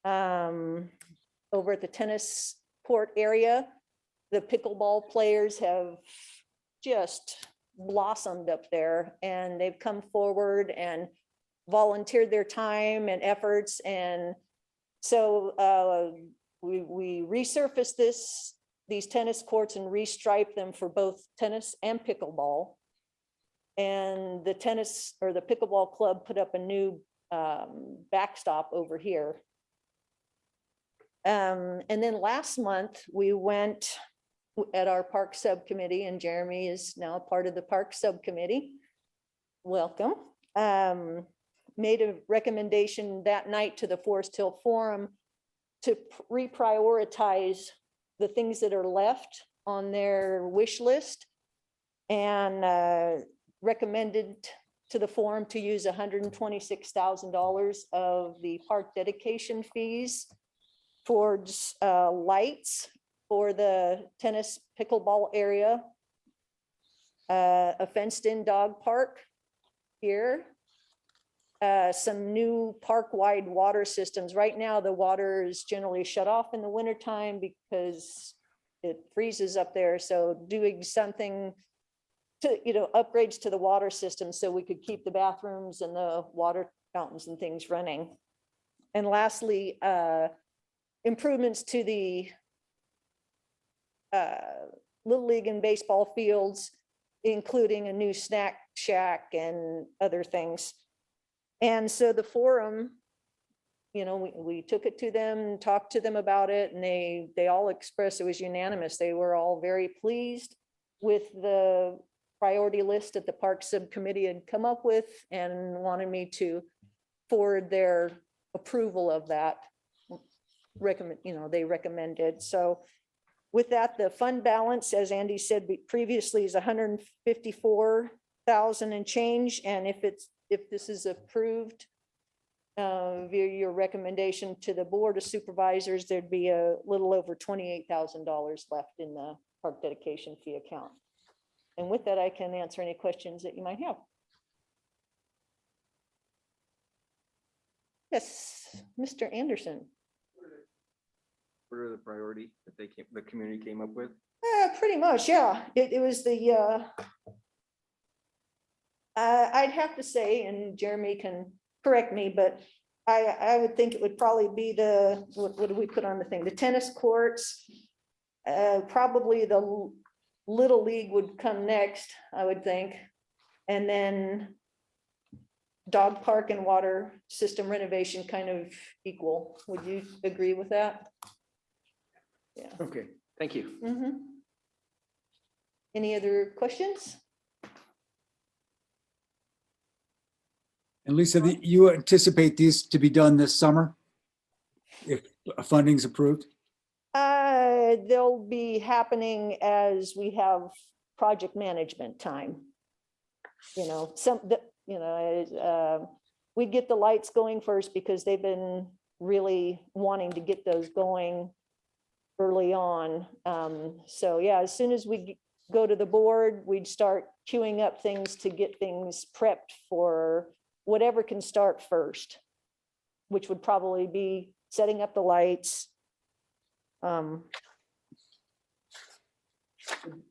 Over at the tennis court area, the pickleball players have just blossomed up there and they've come forward and volunteered their time and efforts. And so we resurfaced these tennis courts and restriped them for both tennis and pickleball. And the tennis or the pickleball club put up a new backstop over here. And then last month we went at our park subcommittee, and Jeremy is now part of the park subcommittee. Welcome. Made a recommendation that night to the Forest Hill Forum to reprioritize the things that are left on their wish list, and recommended to the forum to use $126,000 of the park dedication fees towards lights for the tennis pickleball area, a fenced-in dog park here, some new park-wide water systems. Right now, the water is generally shut off in the wintertime because it freezes up there. So doing something to, upgrades to the water system so we could keep the bathrooms and the water fountains and things running. And lastly, improvements to the Little League and baseball fields, including a new snack shack and other things. And so the forum, we took it to them, talked to them about it, and they all expressed, it was unanimous. They were all very pleased with the priority list that the park subcommittee had come up with and wanted me to forward their approval of that. They recommended. So with that, the fund balance, as Andy said previously, is 154,000 and change. And if this is approved via your recommendation to the Board of Supervisors, there'd be a little over $28,000 left in the park dedication fee account. And with that, I can answer any questions that you might have. Yes, Mr. Anderson. What are the priority that the community came up with? Pretty much, yeah. It was the, I'd have to say, and Jeremy can correct me, but I would think it would probably be what do we put on the thing? The tennis courts. Probably the Little League would come next, I would think. And then dog park and water system renovation kind of equal. Would you agree with that? Yeah. Okay, thank you. Mhm. Any other questions? And Lisa, you anticipate these to be done this summer? If funding's approved? They'll be happening as we have project management time. You know, we'd get the lights going first because they've been really wanting to get those going early on. So yeah, as soon as we go to the board, we'd start queuing up things to get things prepped for whatever can start first, which would probably be setting up the lights. Would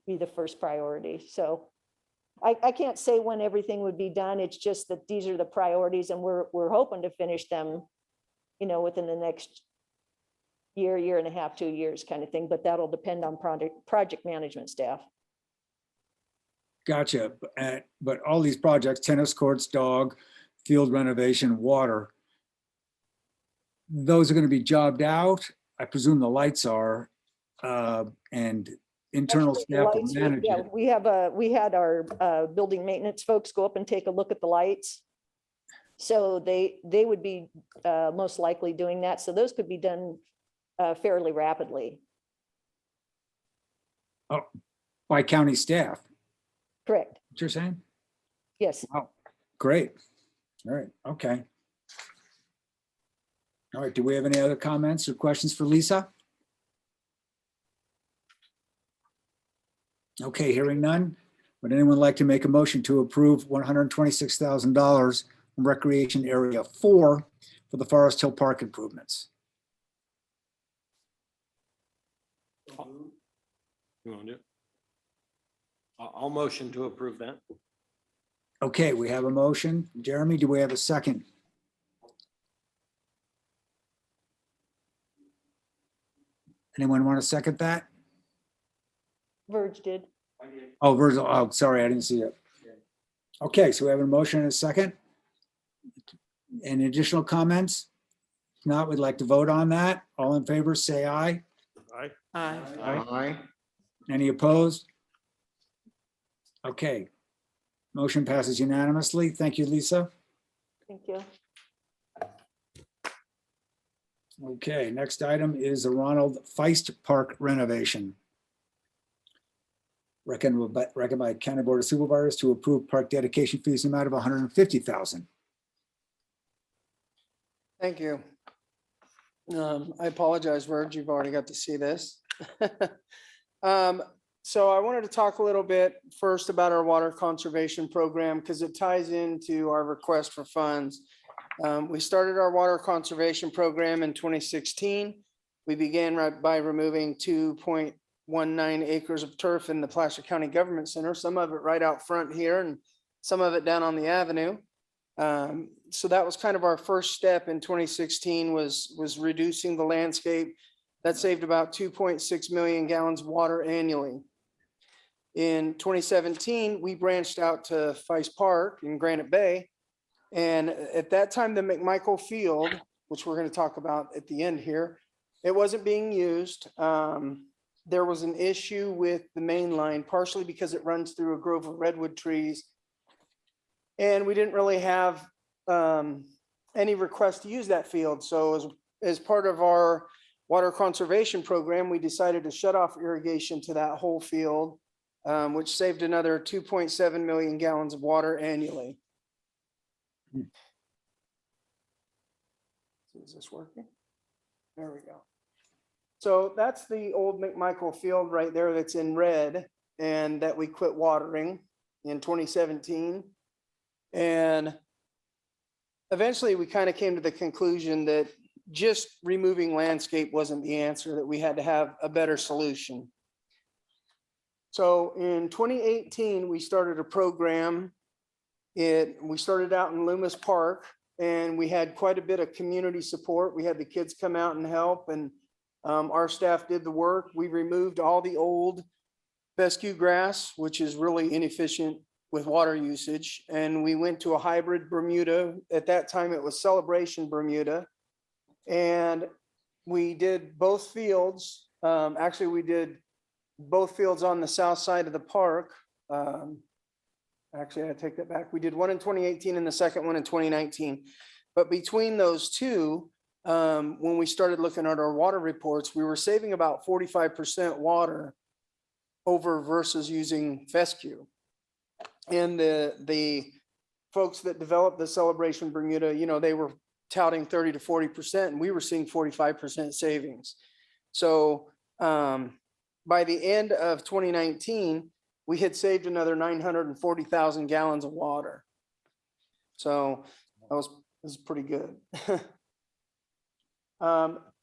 be the first priority. So I can't say when everything would be done. It's just that these are the priorities and we're hoping to finish them, you know, within the next year and a half, 2 years kind of thing, but that'll depend on project management staff. Gotcha. But all these projects, tennis courts, dog, field renovation, water, those are going to be jobbed out. I presume the lights are, and internal Actually, the staff will lights, manage yeah, it. we had our building maintenance folks go up and take a look at the lights. So they would be most likely doing that. So those could be done fairly rapidly. Oh, by county staff, Correct. what you're saying? Yes. Wow, great. All right, okay. All right, do we have any other comments or questions for Lisa? Okay, hearing none. Would anyone like to make a motion to approve $126,000 from Recreation Area 4 for the Forest Hill Park improvements? You want to do it? I'll motion to approve that. Okay, we have a motion. Jeremy, do we have a second? Anyone want to second that? Verge did. Oh, Virgil, oh, sorry, I didn't see it. Okay, so we have a motion and a second. Any additional comments? If not, we'd like to vote on that. All in favor, say aye. Aye. Aye. Any opposed? Okay. Motion passes unanimously. Thank you, Lisa. Thank you. Okay, next item is the Ronald Feist Park renovation. Recommended by County Board of Supervisors to approve park dedication fees in the amount of $150,000. Thank you. I apologize, Verge, you've already got to see this. So I wanted to talk a little bit first about our water conservation program because it ties into our request for funds. We started our water conservation program in 2016. We began by removing 2.19 acres of turf in the Placer County Government Center, some of it right out front here and some of it down on the avenue. So that was kind of our first step in 2016 was reducing the landscape. That saved about 2.6 million gallons of water annually. In 2017, we branched out to Feist Park in Granite Bay. And at that time, the McMichael Field, which we're going to talk about at the end here, it wasn't being used. There was an issue with the main line, partially because it runs through a grove of redwood trees. And we didn't really have any request to use that field. So as part of our water conservation program, we decided to shut off irrigation to that whole field, which saved another 2.7 million gallons of water annually. Is this working? There we go. So that's the old McMichael Field right there that's in red and that we quit watering in 2017. And eventually we kind of came to the conclusion that just removing landscape wasn't the answer, that we had to have a better solution. So in 2018, we started a program. We started out in Loomis Park and we had quite a bit of community support. We had the kids come out and help, and our staff did the work. We removed all the old fescue grass, which is really inefficient with water usage. And we went to a hybrid Bermuda. At that time, it was Celebration Bermuda. And we did both fields. Actually, we did both fields on the south side of the park. Actually, I take that back. We did one in 2018 and the second one in 2019. But between those two, when we started looking at our water reports, we were saving about 45% water over versus using fescue. And the folks that developed the Celebration Bermuda, you know, they were touting 30 to 40%, and we were seeing 45% savings. So by the end of 2019, we had saved another 940,000 gallons of water. So that was pretty good.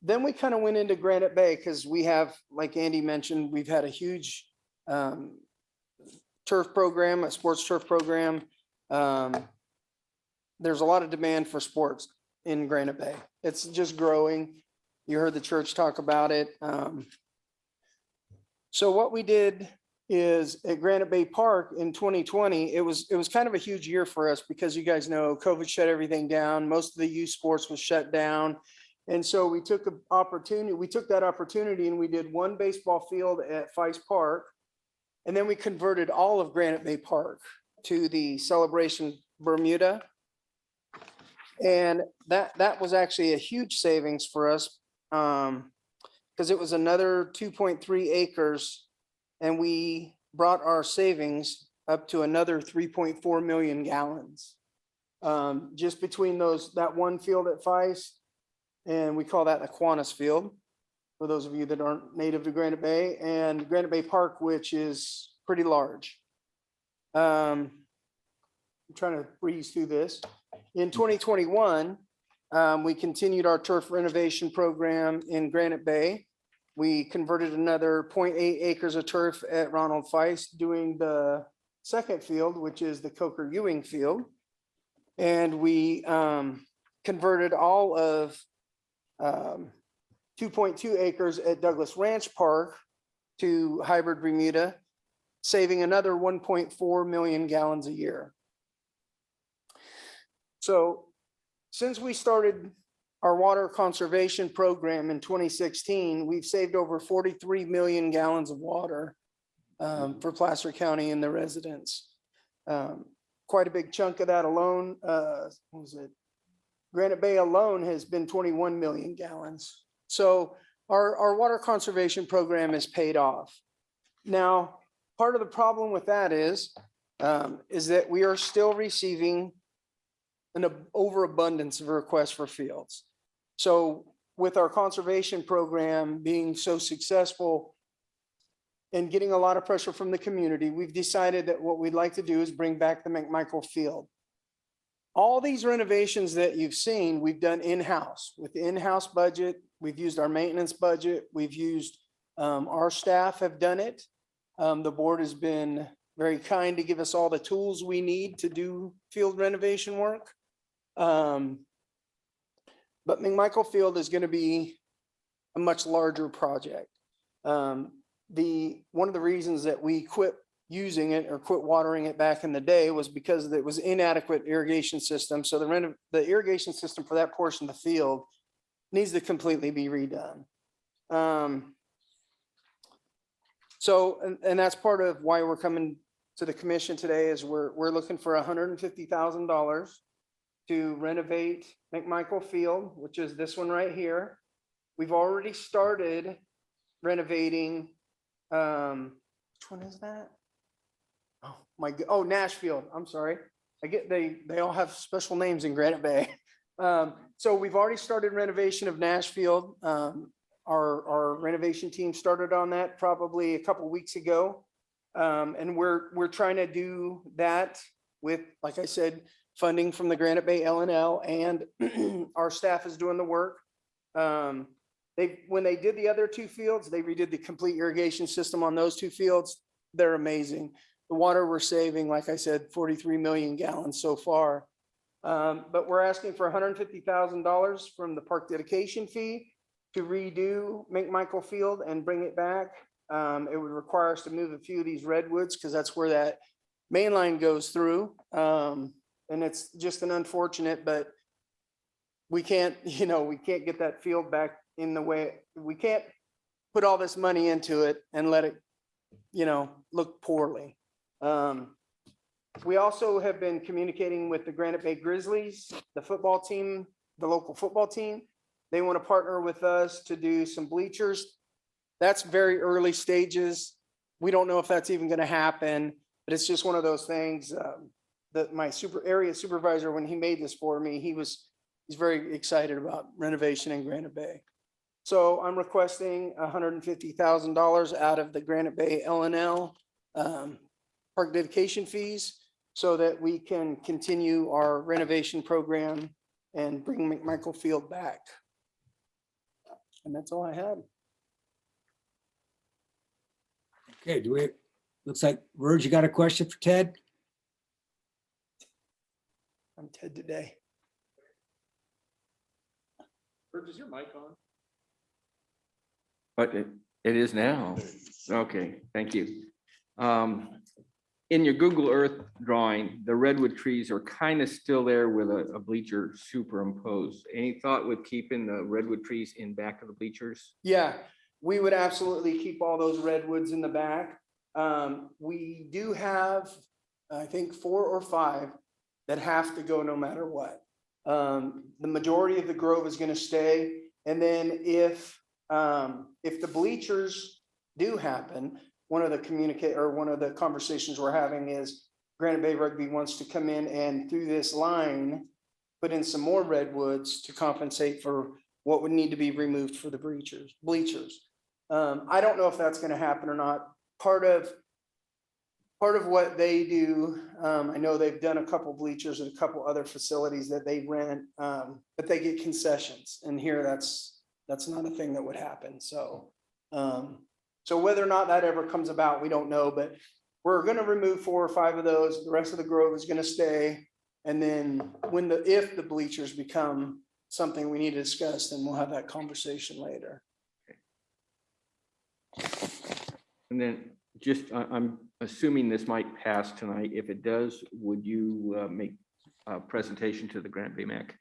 Then we kind of went into Granite Bay because we have, like Andy mentioned, we've had a huge turf program, a sports turf program. There's a lot of demand for sports in Granite Bay. It's just growing. You heard the church talk about it. So what we did is at Granite Bay Park in 2020, it was kind of a huge year for us because you guys know COVID shut everything down. Most of the youth sports was shut down. And so we took that opportunity and we did one baseball field at Fice Park. And then we converted all of Granite Bay Park to the Celebration Bermuda. And that was actually a huge savings for us because it was another 2.3 acres. And we brought our savings up to another 3.4 million gallons. Just between that one field at Fice, and we call that Aquinas Field, for those of you that aren't native to Granite Bay, and Granite Bay Park, which is pretty large. I'm trying to breeze through this. In 2021, we continued our turf renovation program in Granite Bay. We converted another 0.8 acres of turf at Ronald Fice, doing the second field, which is the Coker Ewing Field. And we converted all of 2.2 acres at Douglas Ranch Park to hybrid Bermuda, saving another 1.4 million gallons a year. So since we started our water conservation program in 2016, we've saved over 43 million gallons of water for Placer County and the residents. Quite a big chunk of that alone, Granite Bay alone has been 21 million gallons. So our water conservation program is paid off. Now, part of the problem with that is that we are still receiving an overabundance of requests for fields. So with our conservation program being so successful and getting a lot of pressure from the community, we've decided that what we'd like to do is bring back the McMichael Field. All these renovations that you've seen, we've done in-house with the in-house budget. We've used our maintenance budget. We've used, our staff have done it. The board has been very kind to give us all the tools we need to do field renovation work. But McMichael Field is going to be a much larger project. One of the reasons that we quit using it or quit watering it back in the day was because it was inadequate irrigation system. So the irrigation system for that portion of the field needs to completely be redone. And that's part of why we're coming to the commission today is we're looking for $150,000 to renovate McMichael Field, which is this one right here. We've already started renovating, which one is that? Oh, Nashfield, I'm sorry. They all have special names in Granite Bay. So we've already started renovation of Nashfield. Our renovation team started on that probably a couple of weeks ago. And we're trying to do that with, like I said, funding from the Granite Bay L&L, and our staff is doing the work. When they did the other two fields, they redid the complete irrigation system on those two fields. They're amazing. The water we're saving, like I said, 43 million gallons so far. But we're asking for $150,000 from the park dedication fee to redo McMichael Field and bring it back. It would require us to move a few of these redwoods because that's where that main line goes through. And it's just an unfortunate, but we can't, we can't get that field back in the way. We can't put all this money into it and let it, look poorly. We also have been communicating with the Granite Bay Grizzlies, the football team, the local football team. They want to partner with us to do some bleachers. That's very early stages. We don't know if that's even going to happen, but it's just one of those things that my area supervisor, when he made this for me, he's very excited about renovation in Granite Bay. So I'm requesting $150,000 out of the Granite Bay LNL park dedication fees so that we can continue our renovation program and bring McMichael Field back. And that's all I had. Okay, looks like, Verge, you got a question for Ted? I'm Ted today. Is your mic on? But it is now. Okay, thank you. In your Google Earth drawing, the redwood trees are kind of still there with a bleacher superimposed. Any thought with keeping the redwood trees in back of the bleachers? Yeah, we would absolutely keep all those redwoods in the back. We do have, I think, 4 or 5 that have to go no matter what. The majority of the grove is going to stay. And then if the bleachers do happen, one of the conversations we're having is Granite Bay Rugby wants to come in and through this line, put in some more redwoods to compensate for what would need to be removed for the bleachers. I don't know if that's going to happen or not. Part of what they do, I know they've done a couple bleachers at a couple other facilities that they rent, but they get concessions. And here that's not a thing that would happen. So whether or not that ever comes about, we don't know, but we're going to remove 4 or 5 of those. The rest of the grove is going to stay. And then if the bleachers become something we need to discuss, then we'll have that conversation later. And then I'm assuming this might pass tonight. If it does, would you make a presentation to the Granite Bay MAC?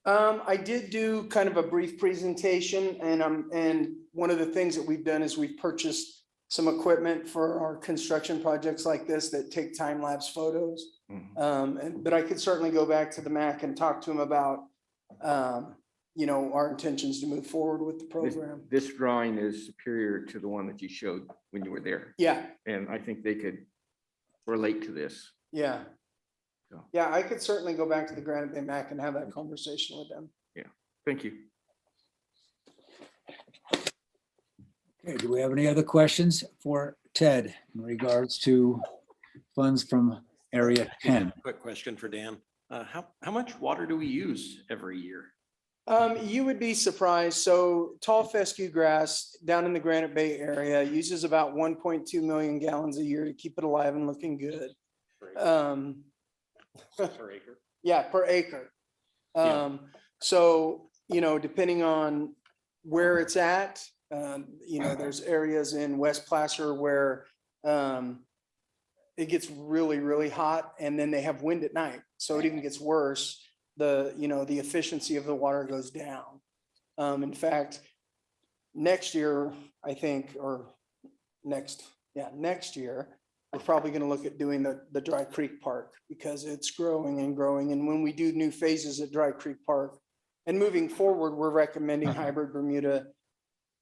I did do kind of a brief presentation, and one of the things that we've done is we've purchased some equipment for our construction projects like this that take time-lapse photos. But I could certainly go back to the MAC and talk to them about, our intentions to move forward with the program. This drawing is superior to the one that you showed when you were there. Yeah, And I think they could relate to this. yeah. So. Yeah, I could certainly go back to the Granite Bay MAC and have that conversation with them. Thank you. Okay, do we have any other questions for Ted in regards to funds from Area 10? Quick question for Dan. How much water do we use every year? You would be surprised. So tall fescue grass down in the Granite Bay area uses about 1.2 million gallons a year to keep it alive and looking good. Per acre? Yeah, per acre. Yeah. So, depending on where it's at, there's areas in West Placer where it gets really, really hot and then they have wind at night. So it even gets worse. The efficiency of the water goes down. In fact, next year, I think, or next year, we're probably going to look at doing the Dry Creek Park because it's growing and growing. And when we do new phases at Dry Creek Park and moving forward, we're recommending hybrid Bermuda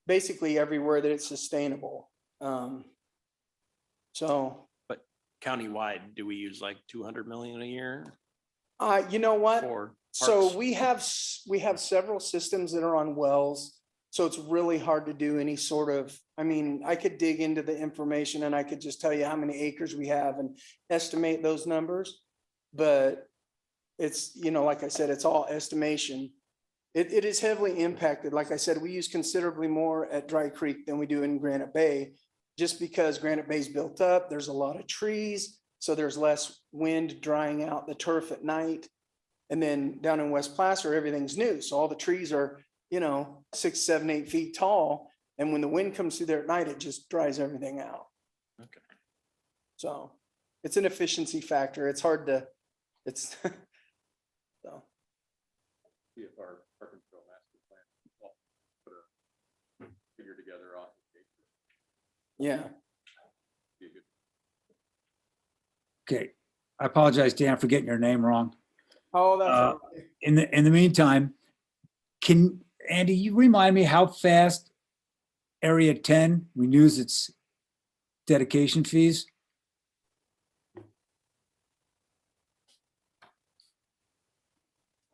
basically everywhere that it's sustainable. But countywide, do we use like 200 million a year You know what? for So parks? we have several systems that are on wells. So it's really hard to do any sort of, I could dig into the information and I could just tell you how many acres we have and estimate those numbers. But it's, like I said, it's all estimation. It is heavily impacted. Like I said, we use considerably more at Dry Creek than we do in Granite Bay, just because Granite Bay's built up. There's a lot of trees, so there's less wind drying out the turf at night. And then down in West Placer, everything's new. So all the trees are, 6, 7, 8 feet tall. And when the wind comes through there at night, it just dries everything out. Okay. So it's an efficiency factor. It's hard to, it's, so. See if our park and trail master plan, well, put a figure together on. Yeah. Be a good. Okay, I apologize, Dan, for getting your name wrong. Oh, that's. Uh, okay. In the meantime, can, Andy, you remind me how fast Area 10 renews its dedication fees?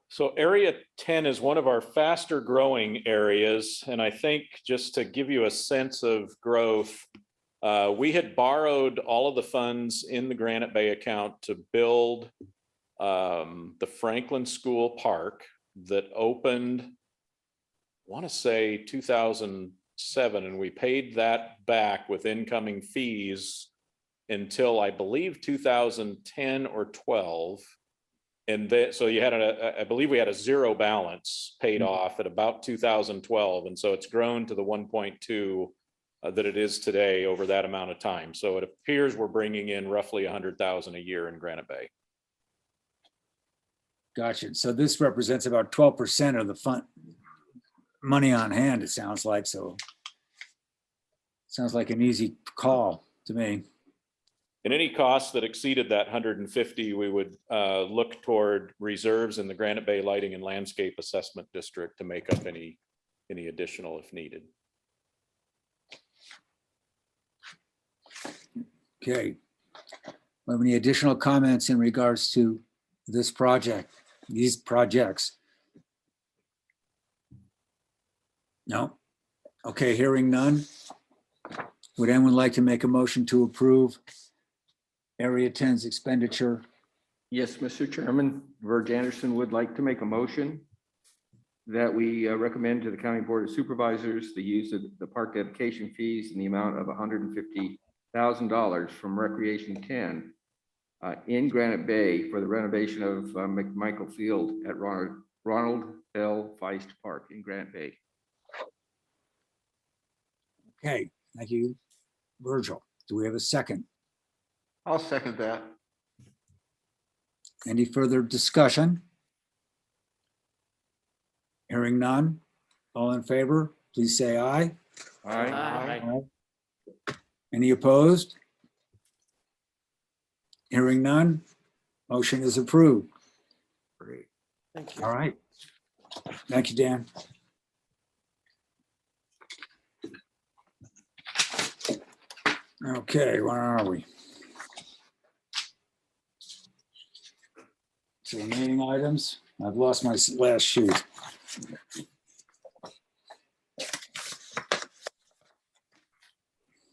So Area 10 is one of our faster growing areas. And I think just to give you a sense of growth, we had borrowed all of the funds in the Granite Bay account to build the Franklin School Park that opened, I want to say 2007, and we paid that back with incoming fees until I believe 2010 or 12. And then, so you had I believe we had a zero balance paid off at about 2012. And so it's grown to the 1.2 that it is today over that amount of time. So it appears we're bringing in roughly 100,000 a year in Granite Bay. Gotcha. So this represents about 12% of the fund, money on hand, it sounds like. So sounds like an easy call to me. And any costs that exceeded that 150, we would look toward reserves in the Granite Bay Lighting and Landscape Assessment District to make up any additional if needed. Okay. Have any additional comments in regards to this project, these projects? No? Okay, hearing none. Would anyone like to make a motion to approve Area 10's expenditure? Yes, Mr. Chairman, Verge Anderson would like to make a motion that we recommend to the County Board of Supervisors the use of the park dedication fees in the amount of $150,000 from Recreation 10 in Granite Bay for the renovation of McMichael Field at Ronald L. Feist Park in Granite Bay. Okay, thank you, Virgil. Do we have a second? I'll second that. Any further discussion? Hearing none. All in favor, please say aye. Aye. Any opposed? Hearing none. Motion is approved. Great. Thank you. All right. Thank you, Dan. Okay, where are we? So remaining items, I've lost my last sheet.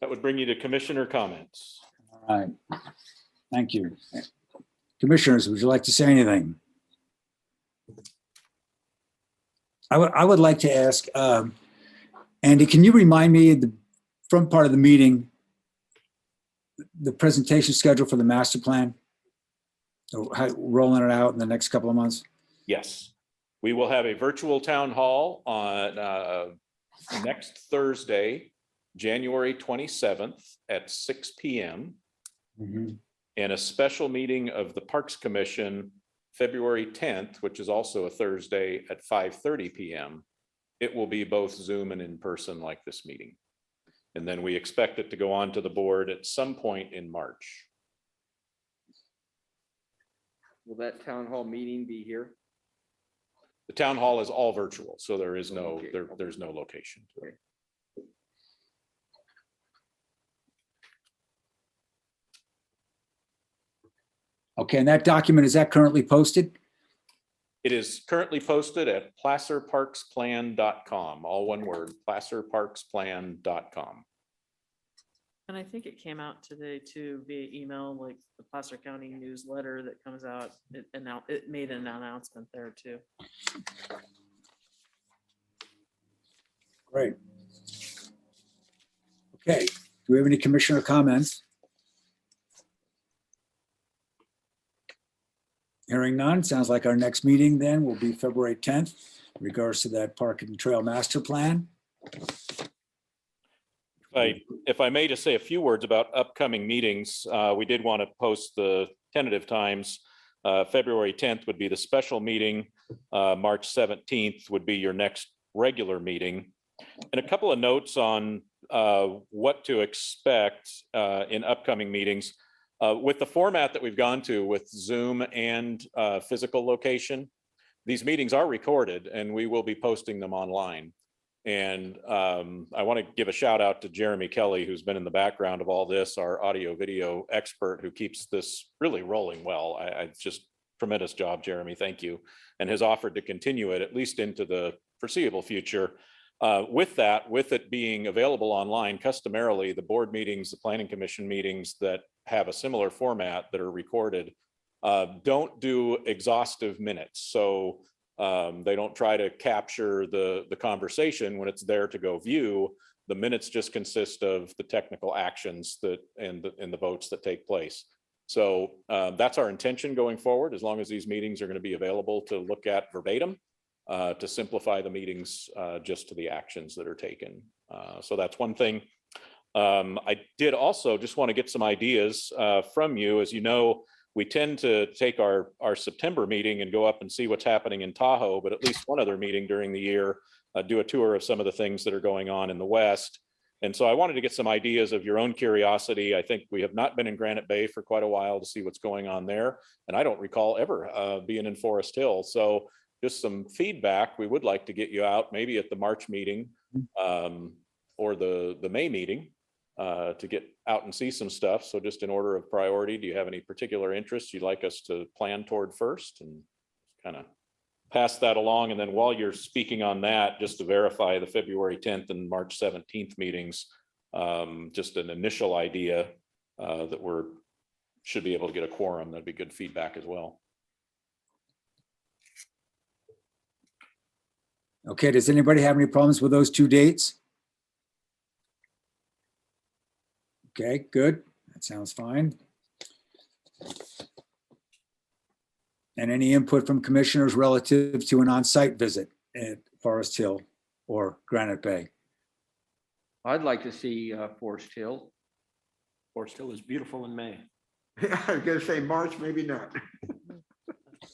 That would bring you to commissioner comments. All right, thank you. Commissioners, would you like to say anything? I would like to ask, Andy, can you remind me of the front part of the meeting, the presentation schedule for the master plan? So rolling it out in the next couple of months? Yes, we will have a virtual town hall on next Thursday, January 27th at 6 p.m. and a special meeting of the Parks Commission February 10th, which is also a Thursday at 5:30 p.m. It will be both Zoom and in person like this meeting. And then we expect it to go on to the board at some point in March. Will that town hall meeting be here? The town hall is all virtual, so there is no, Okay. there's no location. Okay. Okay, and that document, is that currently posted? It is currently posted at placerparksplan.com, all one word, placerparksplan.com. And I think it came out today too via email, like the Placer County newsletter that comes out. It made an announcement there too. Great. Okay, do we have any commissioner comments? Hearing none, sounds like our next meeting then will be February 10th in regards to that Park and Trail Master Plan. If I may just say a few words about upcoming meetings, we did want to post the tentative times. February 10th would be the special meeting. March 17th would be your next regular meeting. And a couple of notes on what to expect in upcoming meetings. With the format that we've gone to with Zoom and physical location, these meetings are recorded and we will be posting them online. And I want to give a shout out to Jeremy Kelly, who's been in the background of all this, our audio video expert who keeps this really rolling well. I just tremendous job, Jeremy. Thank you. And has offered to continue it at least into the foreseeable future. With that, with it being available online, customarily, the board meetings, the planning commission meetings that have a similar format that are recorded don't do exhaustive minutes. So they don't try to capture the conversation when it's there to go view. The minutes just consist of the technical actions that and the votes that take place. So that's our intention going forward, as long as these meetings are going to be available to look at verbatim, to simplify the meetings just to the actions that are taken. So that's one thing. I did also just want to get some ideas from you. As you know, we tend to take our September meeting and go up and see what's happening in Tahoe, but at least one other meeting during the year, do a tour of some of the things that are going on in the West. And so I wanted to get some ideas of your own curiosity. I think we have not been in Granite Bay for quite a while to see what's going on there. And I don't recall ever being in Forest Hill. So just some feedback. We would like to get you out maybe at the March meeting or the May meeting to get out and see some stuff. So just in order of priority, do you have any particular interests you'd like us to plan toward first and kind of pass that along? And then while you're speaking on that, just to verify the February 10th and March 17th meetings, just an initial idea that should be able to get a quorum. That'd be good feedback as well. Okay, does anybody have any problems with those two dates? Okay, good. That sounds fine. And any input from commissioners relative to an on-site visit at Forest Hill or Granite Bay? I'd like to see Forest Hill. Forest Hill is beautiful in May. Yeah, I was gonna say March, maybe not.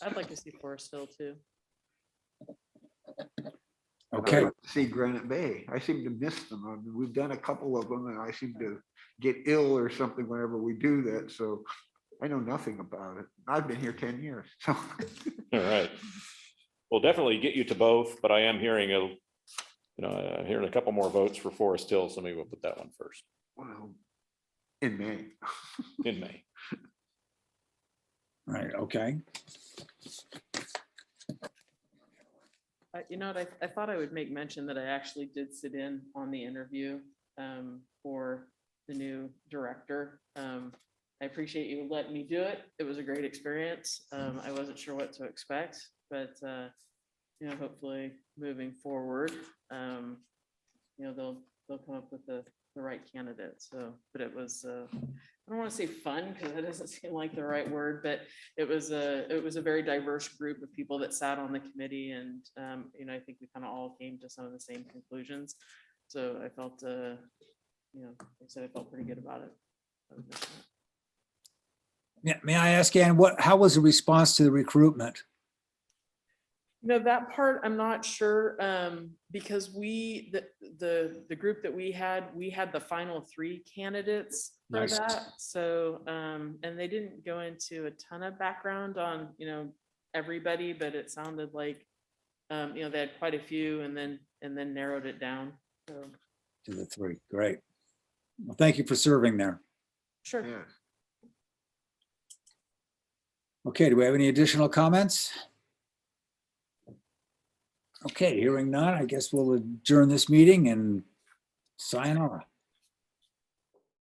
I'd like to see Forest Hill too. Okay, I'd like to see Granite Bay. I seem to miss them. I mean, we've done a couple of them and I seem to get ill or something whenever we do that. So I know nothing about it. I've been here 10 years. So All right. We'll definitely get you to both, but I am hearing hearing a couple more votes for Forest Hill. So maybe we'll put that one first well, in May. in May. right, okay. You know what, I thought I would make mention that I actually did sit in on the interview for the new director. I appreciate you letting me do it. It was a great experience. I wasn't sure what to expect, but hopefully moving forward, they'll come up with the right candidate. So, but it was I don't want to say fun because that doesn't seem like the right word, but it was a very diverse group of people that sat on the committee, and I think we kind of all came to some of the same conclusions. So I felt like I said, I felt pretty good about it. Yeah, may I ask, Ann, how was the response to the recruitment? That part, I'm not sure, because the group that we had the final 3 candidates for Nice. that. So, and they didn't go into a ton of background on, everybody, but it sounded like, they had quite a few and then narrowed it down. So, To the 3, great. Well, thank you for serving there. sure. Yeah. Okay, do we have any additional comments? Okay, hearing none, I guess we'll adjourn this meeting and sayonara.